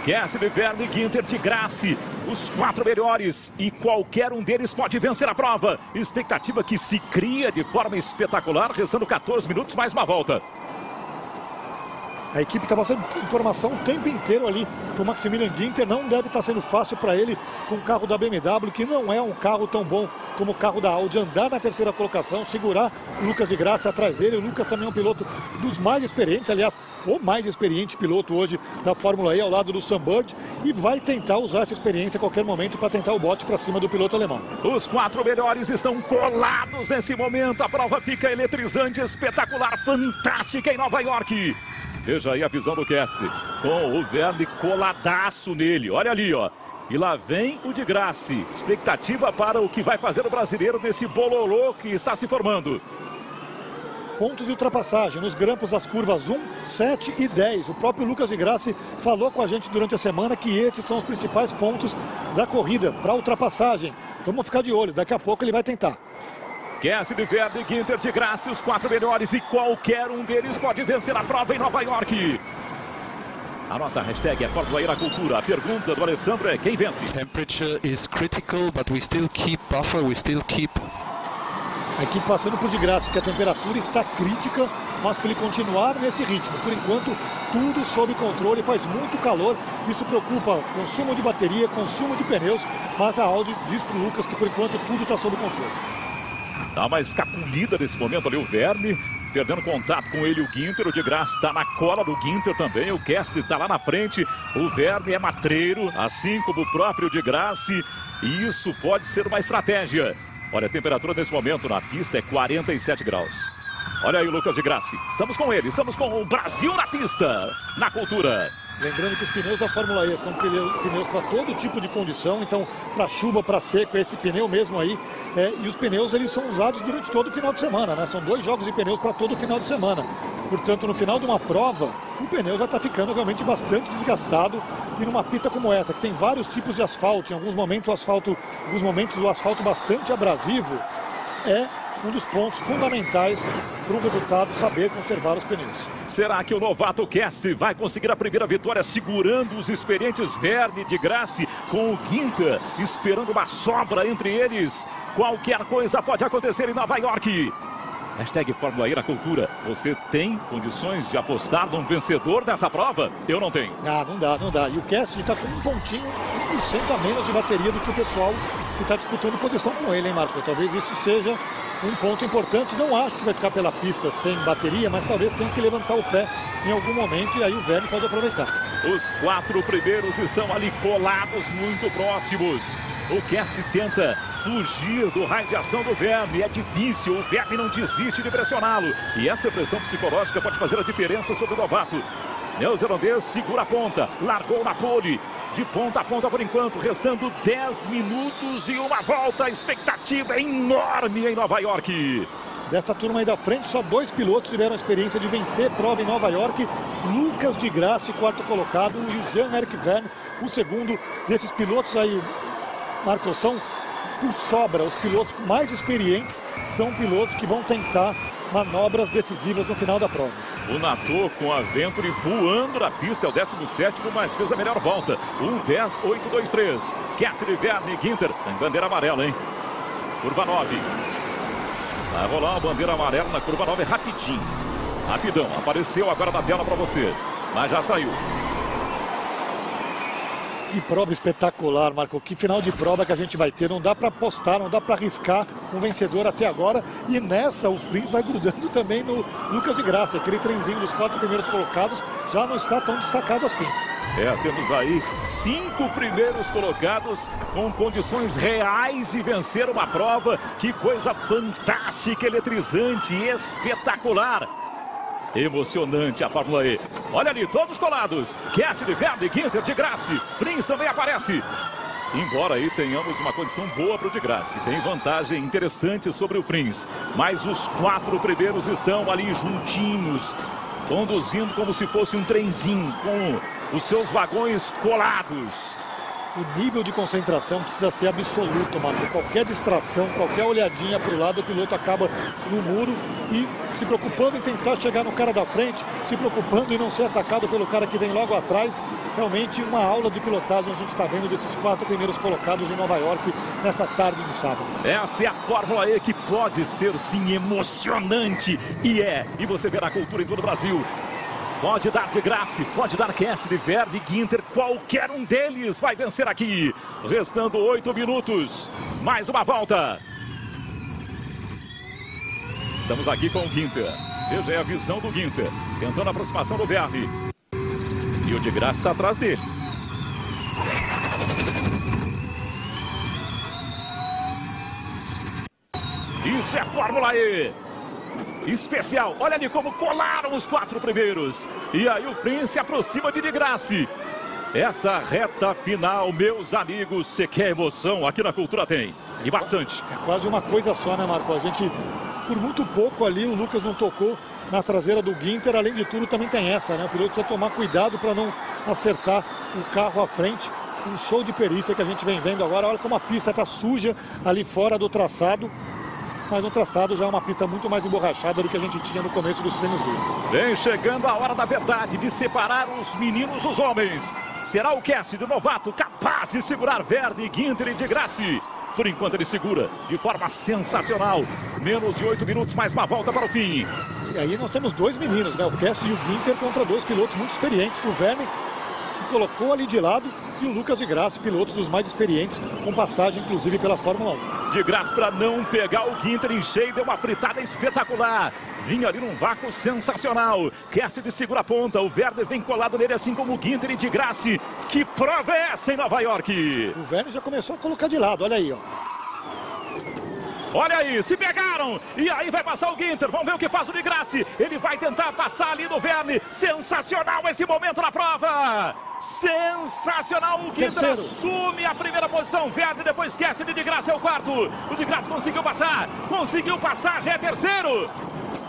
Cassidy, Vergne, Ginter, de Graça, os 4 melhores e qualquer um deles pode vencer a prova. Expectativa que se cria de forma espetacular, restando 14 minutos, mais uma volta. A equipe está passando informação o tempo inteiro ali para o Maximilian Ginter. Não deve estar sendo fácil para ele com o carro da BMW, que não é um carro tão bom como o carro da Audi. Andar na terceira colocação, segurar o Lucas de Grassi atrás dele. O Lucas também é um piloto dos mais experientes, aliás, o mais experiente piloto hoje da Fórmula E, ao lado do Sam Bird, e vai tentar usar essa experiência a qualquer momento para tentar o bote para cima do piloto alemão. Os 4 melhores estão colados nesse momento. A prova fica eletrizante, espetacular, fantástica em Nova York. Veja aí a visão do Cast, com o Vergne coladaço nele. Olha ali, ó. E lá vem o de Grassi. Expectativa para o que vai fazer o brasileiro nesse bololô que está se formando. Pontos de ultrapassagem nos grampos das curvas 1, 7 e 10. O próprio Lucas de Grassi falou com a gente durante a semana que esses são os principais pontos da corrida para ultrapassagem. Vamos ficar de olho, daqui a pouco ele vai tentar. Gasly, Vergne, Ginter, de Grassi, os 4 melhores, e qualquer um deles pode vencer a prova em Nova York. A nossa hashtag é Fórmula E na Cultura. A pergunta do Alessandro é: quem vence? Temperature is critical, but we still keep buffer, we still keep. A equipe passando por de Grassi, que a temperatura está crítica, mas para ele continuar nesse ritmo. Por enquanto, tudo sob controle, faz muito calor. Isso preocupa consumo de bateria, consumo de pneus, mas a Audi diz para o Lucas que por enquanto tudo está sob controle. Dá uma escapulida nesse momento ali o Vergne, perdendo contato com ele o Ginter. O de Grassi está na cola do Ginter também. O Gasly está lá na frente. O Vergne é matreiro, assim como o próprio de Grassi. E isso pode ser uma estratégia. Olha, a temperatura nesse momento na pista é 47 graus. Olha aí o Lucas de Grassi. Estamos com ele, estamos com o Brasil na pista, na Cultura. Lembrando que os pneus da Fórmula E são pneus para todo tipo de condição. Então, para chuva, para seco, é esse pneu mesmo aí. E os pneus eles são usados durante todo o final de semana, né? São 2 jogos de pneus para todo o final de semana. Portanto, no final de uma prova, o pneu já está ficando realmente bastante desgastado. E numa pista como essa, que tem vários tipos de asfalto, em alguns momentos o asfalto bastante abrasivo, é um dos pontos fundamentais para o resultado saber conservar os pneus. Será que o novato Gasly vai conseguir a primeira vitória segurando os experientes Vergne, de Grassi com o Ginter, esperando uma sobra entre eles? Qualquer coisa pode acontecer em Nova York. Hashtag Fórmula E na Cultura. Você tem condições de apostar num vencedor dessa prova? Eu não tenho. Ah, não dá. E o Gasly está com um pontinho, 1% a menos de bateria do que o pessoal que está disputando posição com ele, hein, Marco? Talvez isso seja um ponto importante. Não acho que vai ficar pela pista sem bateria, mas talvez tenha que levantar o pé em algum momento e aí o Vergne pode aproveitar. Os 4 primeiros estão ali colados, muito próximos. O Gasly tenta fugir do raio de ação do Vergne. É difícil, o Vergne não desiste de pressioná-lo. E essa pressão psicológica pode fazer a diferença sobre o novato. Neozelandês segura a ponta, largou na pole. De ponta a ponta por enquanto, restando 10 minutos e uma volta. A expectativa é enorme em Nova York. Dessa turma aí da frente, só 2 pilotos tiveram a experiência de vencer prova em Nova York. Lucas de Grassi, 4º colocado, e o Jean-Eric Vergne, o segundo. Desses pilotos aí, Marcos, são por sobra. Os pilotos mais experientes são pilotos que vão tentar manobras decisivas no final da prova. O Nato com a Venturi voando na pista, é o 17º, mas fez a melhor volta. 1:10.823. Gasly, Vergne, Ginter. Tem bandeira amarela, hein? Curva 9. Vai rolar a bandeira amarela na curva 9 rapidinho. Rapidão. Apareceu agora na tela para você, mas já saiu. Que prova espetacular, Marco. Que final de prova que a gente vai ter. Não dá para apostar, não dá para arriscar um vencedor até agora. E nessa, o Frins vai grudando também no Lucas de Grassi. Aquele trenzinho dos 4 primeiros colocados já não está tão destacado assim. Temos aí 5 primeiros colocados com condições reais de vencer uma prova. Que coisa fantástica, eletrizante, espetacular. Emocionante a Fórmula E. Olha ali, todos colados. Gasly, Vergne, Ginter, de Grassi. Frins também aparece. Embora aí tenhamos uma condição boa para o de Grassi, que tem vantagem interessante sobre o Frins. Mas os 4 primeiros estão ali juntinhos, conduzindo como se fosse um trenzinho, com os seus vagões colados. O nível de concentração precisa ser absoluto, Marco. Qualquer distração, qualquer olhadinha para o lado, o piloto acaba no muro e se preocupando em tentar chegar no cara da frente, se preocupando em não ser atacado pelo cara que vem logo atrás. Realmente uma aula de pilotagem a gente está vendo desses 4 primeiros colocados em Nova York nessa tarde de sábado. Essa é a Fórmula E que pode ser sim emocionante, e você vê na Cultura em todo o Brasil. Pode dar de Graça, pode dar Cassidy, Vergne, Ginter, qualquer um deles vai vencer aqui. Restando 8 minutos, mais uma volta. Estamos aqui com o Ginter. Veja aí a visão do Ginter, tentando a aproximação do Vergne. E o de Graça está atrás dele. Isso é Fórmula E. Especial, olha ali como colaram os 4 primeiros. E aí o Prince se aproxima de Graça. Essa reta final, meus amigos, você quer emoção? Aqui na Cultura tem, e bastante. É quase uma coisa só, né, Marco? A gente, por muito pouco ali, o Lucas não tocou na traseira do Ginter. Além de tudo, também tem essa, né? O piloto precisa tomar cuidado para não acertar o carro à frente. Um show de perícia que a gente vem vendo agora. Olha como a pista está suja ali fora do traçado. Mas o traçado já é uma pista muito mais emborrachada do que a gente tinha no começo dos treinos livres. Vem chegando a hora da verdade, de separar os meninos dos homens. Será o Cassidy, novato, capaz de segurar Vergne, Ginter e de Graça? Por enquanto ele segura de forma sensacional. Menos de 8 minutos, mais uma volta para o fim. E aí nós temos 2 meninos, né? O Cassidy e o Ginter contra 2 pilotos muito experientes. O Vergne, que colocou ali de lado, e o Lucas de Graça, pilotos dos mais experientes, com passagem inclusive pela Fórmula 1. De Graça para não pegar o Ginter em cheio, deu uma fritada espetacular. Vinha ali num vácuo sensacional. Cassidy segura a ponta, o Vergne vem colado nele, assim como o Ginter e de Graça. Que prova é essa em Nova York? O Vergne já começou a colocar de lado, olha aí, ó. Olha aí, se pegaram. E aí vai passar o Ginter. Vamos ver o que faz o de Graça. Ele vai tentar passar ali no Vergne. Sensacional esse momento na prova. Sensacional, o Ginter assume a primeira posição. Vergne depois Cassidy, de Graça é o quarto. O de Graça conseguiu passar, já é terceiro.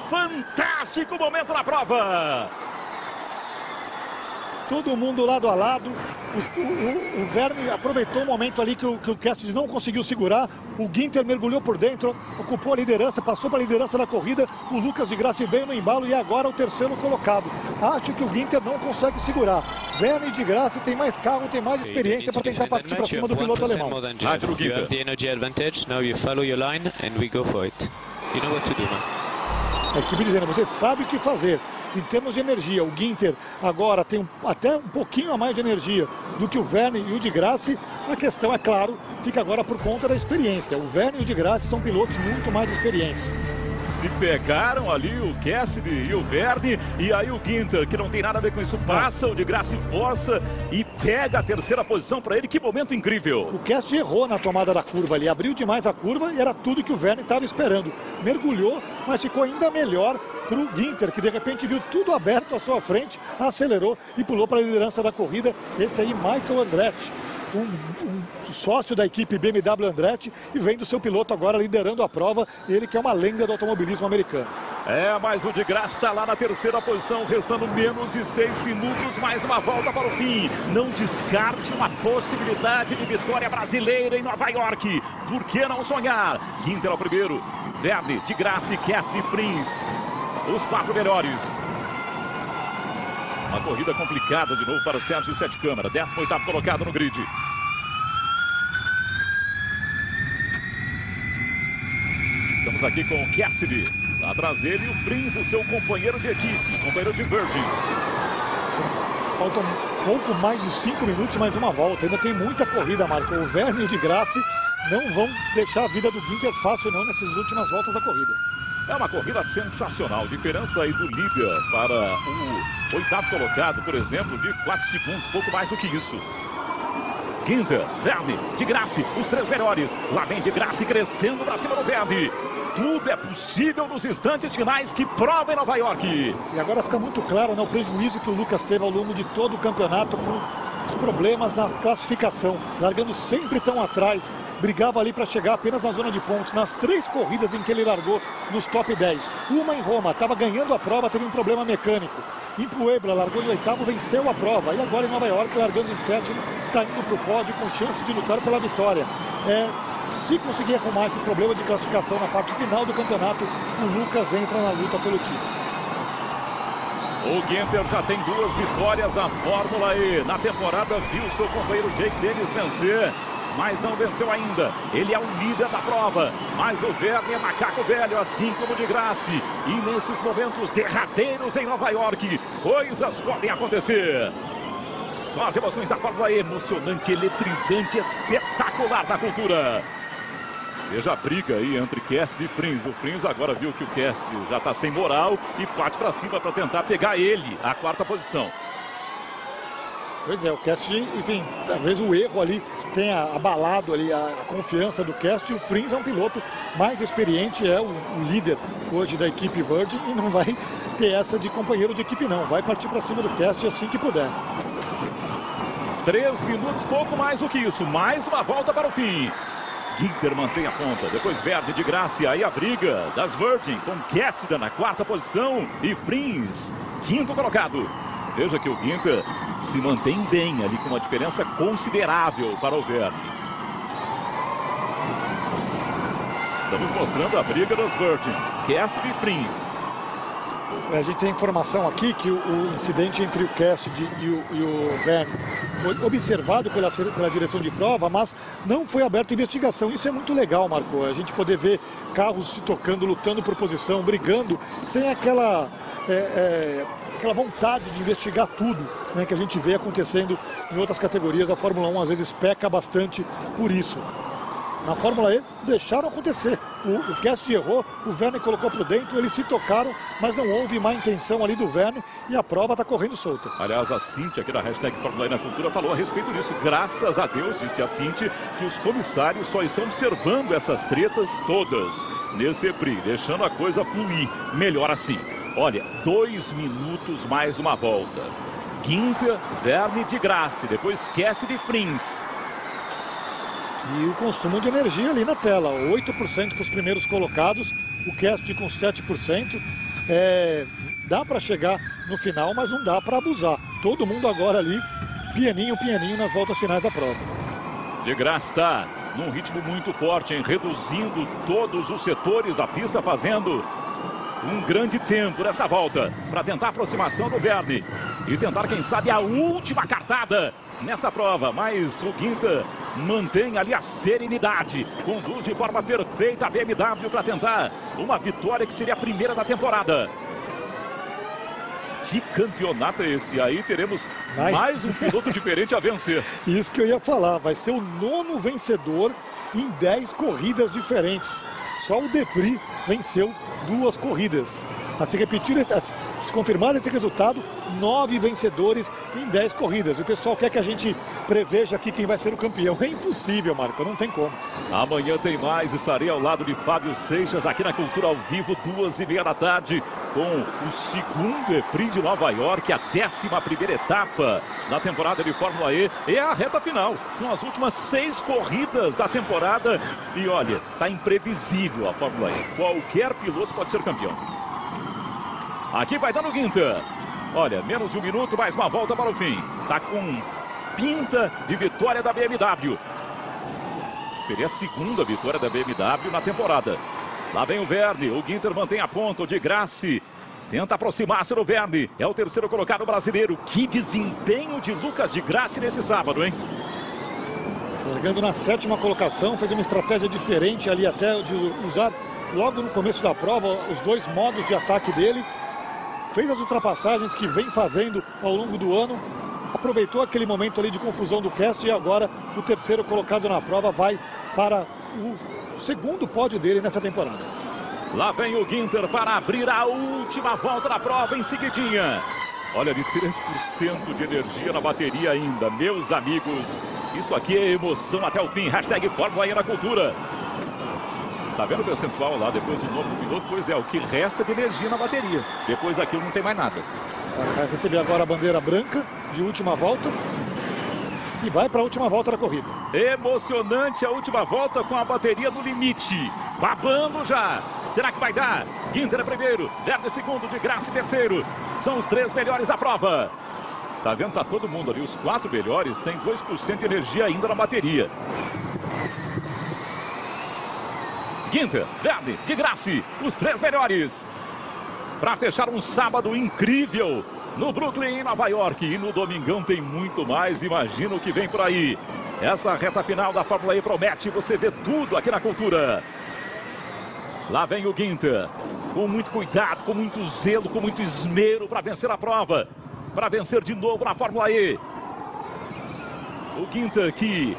Fantástico momento na prova. Todo mundo lado a lado. O Vergne aproveitou o momento ali que o Cassidy não conseguiu segurar. O Ginter mergulhou por dentro, ocupou a liderança, passou para a liderança da corrida. O Lucas de Graça veio no embalo e agora o terceiro colocado. Acho que o Ginter não consegue segurar. Vergne de Graça tem mais carro, tem mais experiência para tentar partir para cima do piloto alemão. You have the energy advantage. Now you follow your line and we go for it. You know what to do now. A equipe dizendo, você sabe o que fazer. Em termos de energia, o Ginter agora tem até um pouquinho a mais de energia do que o Vergne e o de Graça. A questão, é claro, fica agora por conta da experiência. O Vergne e o de Graça são pilotos muito mais experientes. Se pegaram ali o Cassidy e o Vergne, e aí o Ginter, que não tem nada a ver com isso, passa, o de Graça força e pega a terceira posição para ele. Que momento incrível. O Cassidy errou na tomada da curva ali, abriu demais a curva e era tudo que o Vergne estava esperando. Mergulhou, mas ficou ainda melhor para o Ginter, que de repente viu tudo aberto à sua frente, acelerou e pulou para a liderança da corrida. Esse aí, Michael Andretti, um sócio da equipe BMW Andretti, e vem do seu piloto agora liderando a prova, ele que é uma lenda do automobilismo americano. Mas o de Graça está lá na terceira posição, restando menos de 6 minutos, mais uma volta para o fim. Não descarte uma possibilidade de vitória brasileira em Nova York. Por que não sonhar? Ginter ao primeiro, Vergne, de Graça e Cassidy, Prince. Os 4 melhores. Uma corrida complicada de novo para o Sérgio Sete Câmara. 18º colocado no grid. Estamos aqui com o Cassidy. Atrás dele o Prince, o seu companheiro de equipe, companheiro de Virgin. Faltam pouco mais de 5 minutos, mais uma volta. Ainda tem muita corrida, Marco. O Vergne e o de Graça não vão deixar a vida do Ginter fácil não nessas últimas voltas da corrida. É uma corrida sensacional. Diferença aí do líder para o 8º colocado, por exemplo, de 4 segundos, pouco mais do que isso. Ginter, Vergne, de Graça, os 3 melhores. Lá vem de Graça crescendo para cima do Vergne. Tudo é possível nos instantes finais. Que prova em Nova York. E agora fica muito claro, né, o prejuízo que o Lucas teve ao longo de todo o campeonato com os problemas na classificação, largando sempre tão atrás. Brigava ali para chegar apenas na zona de pontos. Nas 3 corridas em que ele largou nos top 10. Uma em Roma, estava ganhando a prova, teve um problema mecânico. Em Puebla, largou em 8º, venceu a prova. E agora em Nova York, largando em 7º, está indo para o pódio com chance de lutar pela vitória. Se conseguir arrumar esse problema de classificação na parte final do campeonato, o Lucas entra na luta pelo título. O Ginter já tem 2 vitórias na Fórmula E. Na temporada viu seu companheiro Jake Dennis vencer. mas não venceu ainda. Ele é o líder da prova, mas o Verne é macaco velho, assim como o de Grassi. E nesses momentos derradeiros em Nova York, coisas podem acontecer. São as emoções da Fórmula E, emocionante, eletrizante, espetacular da cultura. Veja a briga aí entre Cassidy e Frins. O Frins agora viu que o Cassidy já está sem moral e parte para cima para tentar pegar ele, a quarta posição. Pois é, o Cassidy, enfim, talvez o erro ali tenha abalado ali a confiança do Cassidy. O Frins é um piloto mais experiente, é o líder hoje da equipe Virgin e não vai ter essa de companheiro de equipe não. Vai partir para cima do Cassidy assim que puder. 3 minutos, pouco mais do que isso. Mais uma volta para o fim. Ginter mantém a ponta, depois Verne de Grassi. Aí a briga das Virgin com Cassidy na quarta posição e Frins, quinto colocado. Veja que o Ginter se mantém bem ali com uma diferença considerável para o Verne. Estamos mostrando a briga das Virgin, Cassidy e Frins. A gente tem informação aqui que o incidente entre o Cassidy e o Verne foi observado pela direção de prova, mas não foi aberta investigação. Isso é muito legal, Marco. A gente poder ver carros se tocando, lutando por posição, brigando, sem aquela vontade de investigar tudo, né, que a gente vê acontecendo em outras categorias. A Fórmula 1 às vezes peca bastante por isso. Na Fórmula E deixaram acontecer. O Cassidy errou, o Verne colocou por dentro, eles se tocaram, mas não houve má intenção ali do Verne e a prova está correndo solta. Aliás, a Cintia aqui da hashtag Fórmula E na Cultura falou a respeito disso. Graças a Deus, disse a Cintia, que os comissários só estão observando essas tretas todas nesse EPRI, deixando a coisa fluir. Melhor assim. Olha, 2 minutos mais uma volta. Ginter, Verne de Grassi, depois Cassidy e Frins. E o consumo de energia ali na tela, 8% para os primeiros colocados, o Cassidy com 7%. Dá para chegar no final, mas não dá para abusar. Todo mundo agora ali, pianinho, pianinho nas voltas finais da prova. De Grassi está num ritmo muito forte, hein? Reduzindo todos os setores da pista, fazendo um grande tempo nessa volta para tentar a aproximação do Verne e tentar, quem sabe, a última cartada nessa prova. Mas o Ginter mantém ali a serenidade, conduz de forma perfeita a BMW para tentar uma vitória que seria a primeira da temporada. Que campeonato é esse? Aí teremos mais um piloto diferente a vencer. Isso que eu ia falar, vai ser o 9º vencedor em 10 corridas diferentes. Só o De Vries venceu 2 corridas. A se repetir, se confirmar esse resultado, 9 vencedores em 10 corridas. O pessoal quer que a gente preveja aqui quem vai ser o campeão. É impossível, Marco, não tem como. Amanhã tem mais, estarei ao lado de Fábio Seixas aqui na Cultura ao vivo, 2h30 da tarde, com o segundo EPRI de Nova York, a 11ª etapa na temporada de Fórmula E. E a reta final, são as últimas 6 corridas da temporada. E olha, tá imprevisível a Fórmula E. Qualquer piloto pode ser campeão. Aqui vai dar no Ginter. Olha, menos de 1 minuto, mais uma volta para o fim. Tá com pinta de vitória da BMW. Seria a segunda vitória da BMW na temporada. Lá vem o Verne, o Ginter mantém a ponta, o de Grassi tenta aproximar-se do Verne. É o terceiro colocado brasileiro. Que desempenho de Lucas de Grassi nesse sábado, hein? Largando na 7ª colocação, fez uma estratégia diferente ali até de usar logo no começo da prova os 2 modos de ataque dele. Fez as ultrapassagens que vem fazendo ao longo do ano. Aproveitou aquele momento ali de confusão do Cassidy e agora o terceiro colocado na prova vai para o segundo pódio dele nessa temporada. Lá vem o Ginter para abrir a última volta da prova em seguidinha. Olha, de 3% de energia na bateria ainda. Meus amigos, isso aqui é emoção até o fim. Hashtag Fórmula E na Cultura. Tá vendo o percentual lá depois do novo piloto? Pois é, o que resta de energia na bateria. Depois daquilo não tem mais nada. Vai receber agora a bandeira branca de última volta e vai para a última volta da corrida. Emocionante a última volta com a bateria no limite. Babando já. Será que vai dar? Ginter é primeiro, Verne segundo, de Grassi terceiro. São os 3 melhores da prova. Tá vendo? Tá todo mundo ali. Os 4 melhores têm 2% de energia ainda na bateria. Ginter, Verne, de Grassi, os 3 melhores. Para fechar um sábado incrível no Brooklyn, em Nova York. E no domingão tem muito mais. Imagina o que vem por aí. Essa reta final da Fórmula E promete, você vê tudo aqui na Cultura. Lá vem o Ginter, com muito cuidado, com muito zelo, com muito esmero para vencer a prova, para vencer de novo na Fórmula E. O Ginter que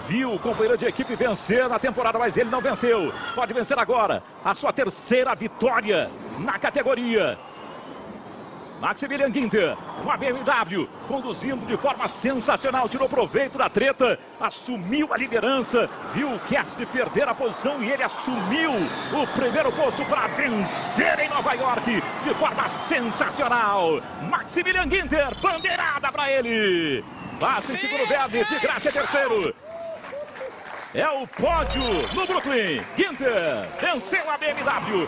viu o companheiro de equipe vencer na temporada, mas ele não venceu. Pode vencer agora, a sua terceira vitória na categoria. Maximilian Ginter, com a BMW, conduzindo de forma sensacional, tirou proveito da treta, assumiu a liderança, viu o Gasly perder a posição e ele assumiu o primeiro posto para vencer em Nova York de forma sensacional. Maximilian Ginter, bandeirada para ele. Passa em segundo Vergne, de Graça é terceiro. É o pódio no Brooklyn. Ginter venceu a BMW.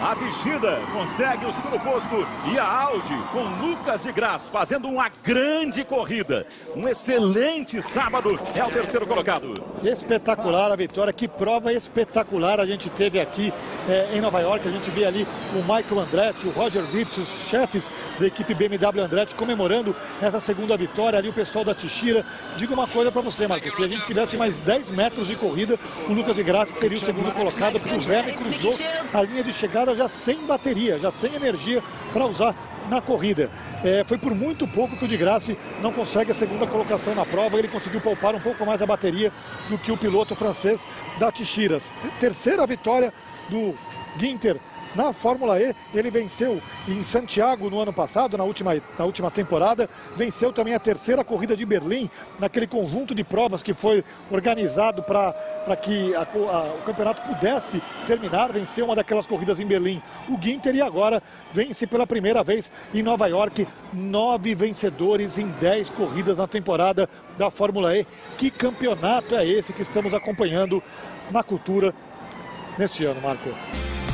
A Teixeira consegue o segundo posto e a Audi com Lucas de Graça fazendo uma grande corrida. Um excelente sábado, é o terceiro colocado. Espetacular a vitória, que prova espetacular a gente teve aqui em Nova York. A gente vê ali o Michael Andretti, o Roger Griffith, os chefes da equipe BMW Andretti comemorando essa segunda vitória. Ali o pessoal da Teixeira. Digo uma coisa para você, Marcos, se a gente tivesse mais 10 metros de corrida, o Lucas de Graça seria o segundo colocado, porque o Vergne cruzou a linha de chegada já sem bateria, já sem energia para usar na corrida. Foi por muito pouco que o de Graça não consegue a segunda colocação na prova. Ele conseguiu poupar um pouco mais a bateria do que o piloto francês da Teixeira. Terceira vitória do Ginter na Fórmula E. Ele venceu em Santiago no ano passado, na última temporada. Venceu também a terceira corrida de Berlim, naquele conjunto de provas que foi organizado para que o campeonato pudesse terminar. Venceu uma daquelas corridas em Berlim, o Ginter, e agora vence pela primeira vez em Nova York. 9 vencedores em 10 corridas na temporada da Fórmula E. Que campeonato é esse que estamos acompanhando na Cultura neste ano, Marco?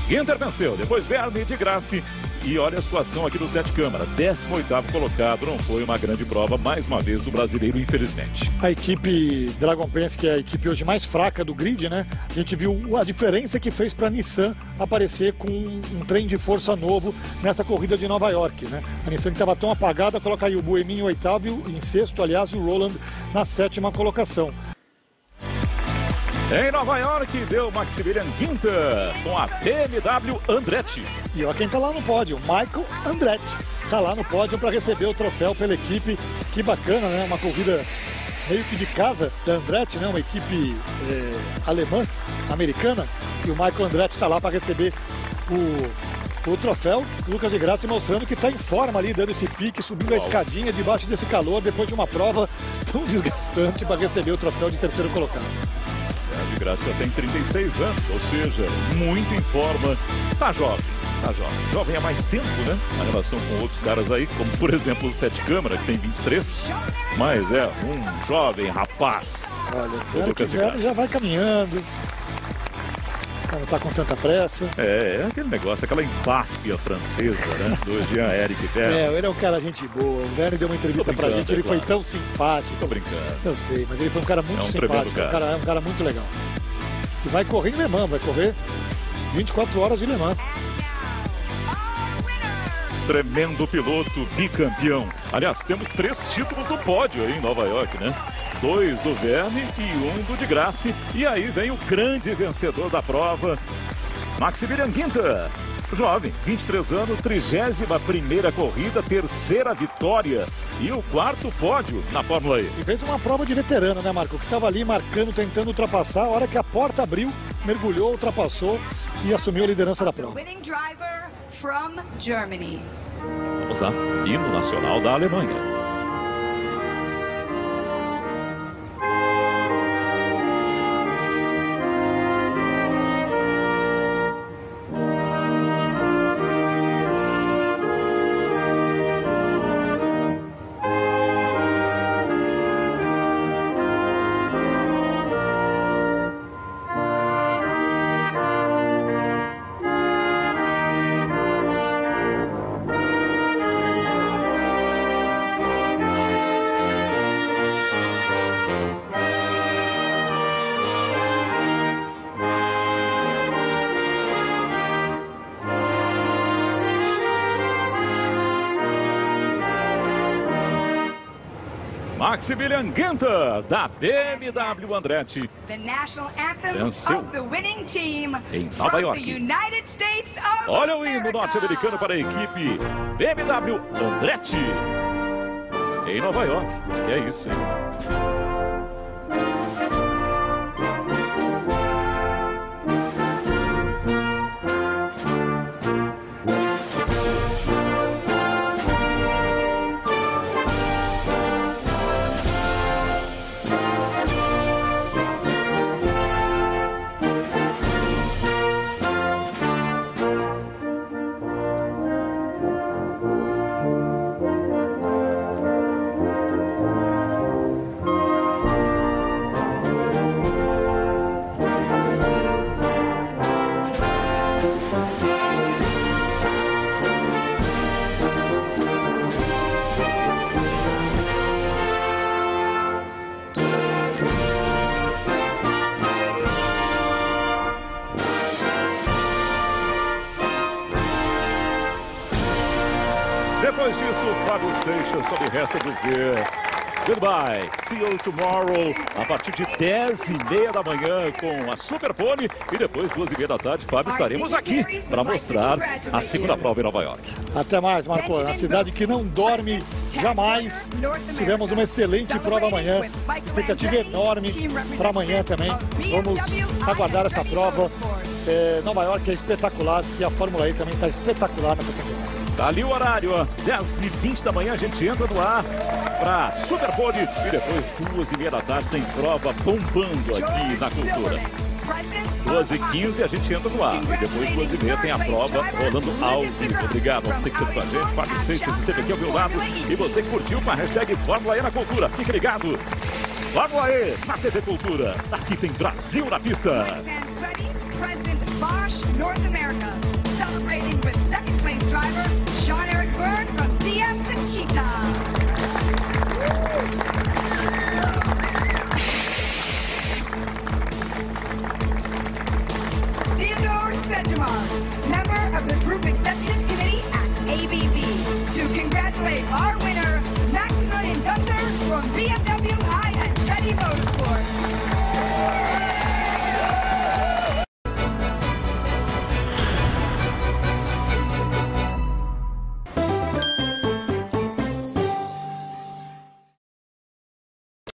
Ginter venceu, depois Vergne, de Graça. E olha a situação aqui do Sete Câmara, 18º colocado. Não foi uma grande prova, mais uma vez, do brasileiro, infelizmente. A equipe Dragon Penske, que é a equipe hoje mais fraca do grid, né? A gente viu a diferença que fez para a Nissan aparecer com um trem de força novo nessa corrida de Nova York, né? A Nissan que estava tão apagada, coloca aí o Buemi em oitavo, em sexto, aliás, o Roland na 7ª colocação. Em Nova York, deu Maximilian Ginter com a BMW Andretti. E olha quem está lá no pódio, Michael Andretti. Está lá no pódio para receber o troféu pela equipe. Que bacana, né? Uma corrida meio que de casa da Andretti, né? Uma equipe alemã, americana. E o Michael Andretti está lá para receber o troféu. Lucas de Graça mostrando que está em forma ali, dando esse pique, subindo a escadinha debaixo desse calor, depois de uma prova tão desgastante para receber o troféu de terceiro colocado. De Graça já tem 36 anos, ou seja, muito em forma. Tá jovem, tá jovem. Jovem há mais tempo, né? Na relação com outros caras aí, como por exemplo o Sete Câmara, que tem 23. Mas é um jovem rapaz. Olha, o Lucas de Graça já vai caminhando. Não tá com tanta pressa. É aquele negócio, aquela empáfia francesa, né? Do Jean-Éric Vergne. Ele é um cara gente boa. O Vergne deu uma entrevista pra gente, ele foi tão simpático. Tô brincando. Eu sei, mas ele foi um cara muito simpático. É um cara muito legal. Que vai correr em Le Mans, vai correr 24 horas de Le Mans. Tremendo piloto, bicampeão. Aliás, temos 3 títulos no pódio aí em Nova York, né? 2 do Vergne e 1 do de Graça. E aí vem o grande vencedor da prova, Maximilian Ginter. Jovem, 23 anos, 31ª corrida, terceira vitória e o 4º pódio na Fórmula E. E fez uma prova de veterano, né, Marco? Que estava ali marcando, tentando ultrapassar. A hora que a porta abriu, mergulhou, ultrapassou e assumiu a liderança da prova. Vamos lá, hino nacional da Alemanha. Maximilian Genta, da BMW Andretti, venceu em Nova York. Olha o hino norte-americano para a equipe BMW Andretti em Nova York. Que é isso, hein? Depois disso, Fábio Seixas, só me resta dizer goodbye, see you tomorrow, a partir de 10h30 da manhã com a Super Pole e depois 2h30 da tarde, Fábio, estaremos aqui para mostrar a segunda prova em Nova York. Até mais, Marco, a cidade que não dorme jamais. Tivemos uma excelente prova amanhã, expectativa enorme para amanhã também. Vamos aguardar essa prova. Nova York é espetacular e a Fórmula E também está espetacular nessa temporada. Tá ali o horário, ó. 10h20 da manhã a gente entra no ar para Super Pole e depois 2h30 da tarde tem prova bombando aqui na Cultura. 2h15 a gente entra no ar e depois 2h30 tem a prova rolando ao vivo. Obrigado a você que esteve com a gente, Fábio Seixas esteve aqui ao meu lado e você que curtiu com a hashtag Fórmula E na Cultura. Fique ligado, Fórmula E na TV Cultura. Aqui tem Brasil na pista. President Bosch North America, celebrating with second place driver Jean-Eric Byrne from DM Techeetah. Theodore Svejimar, member of the Group Executive Committee at ABB, to congratulate our winner, Maximilian Gunter from BMW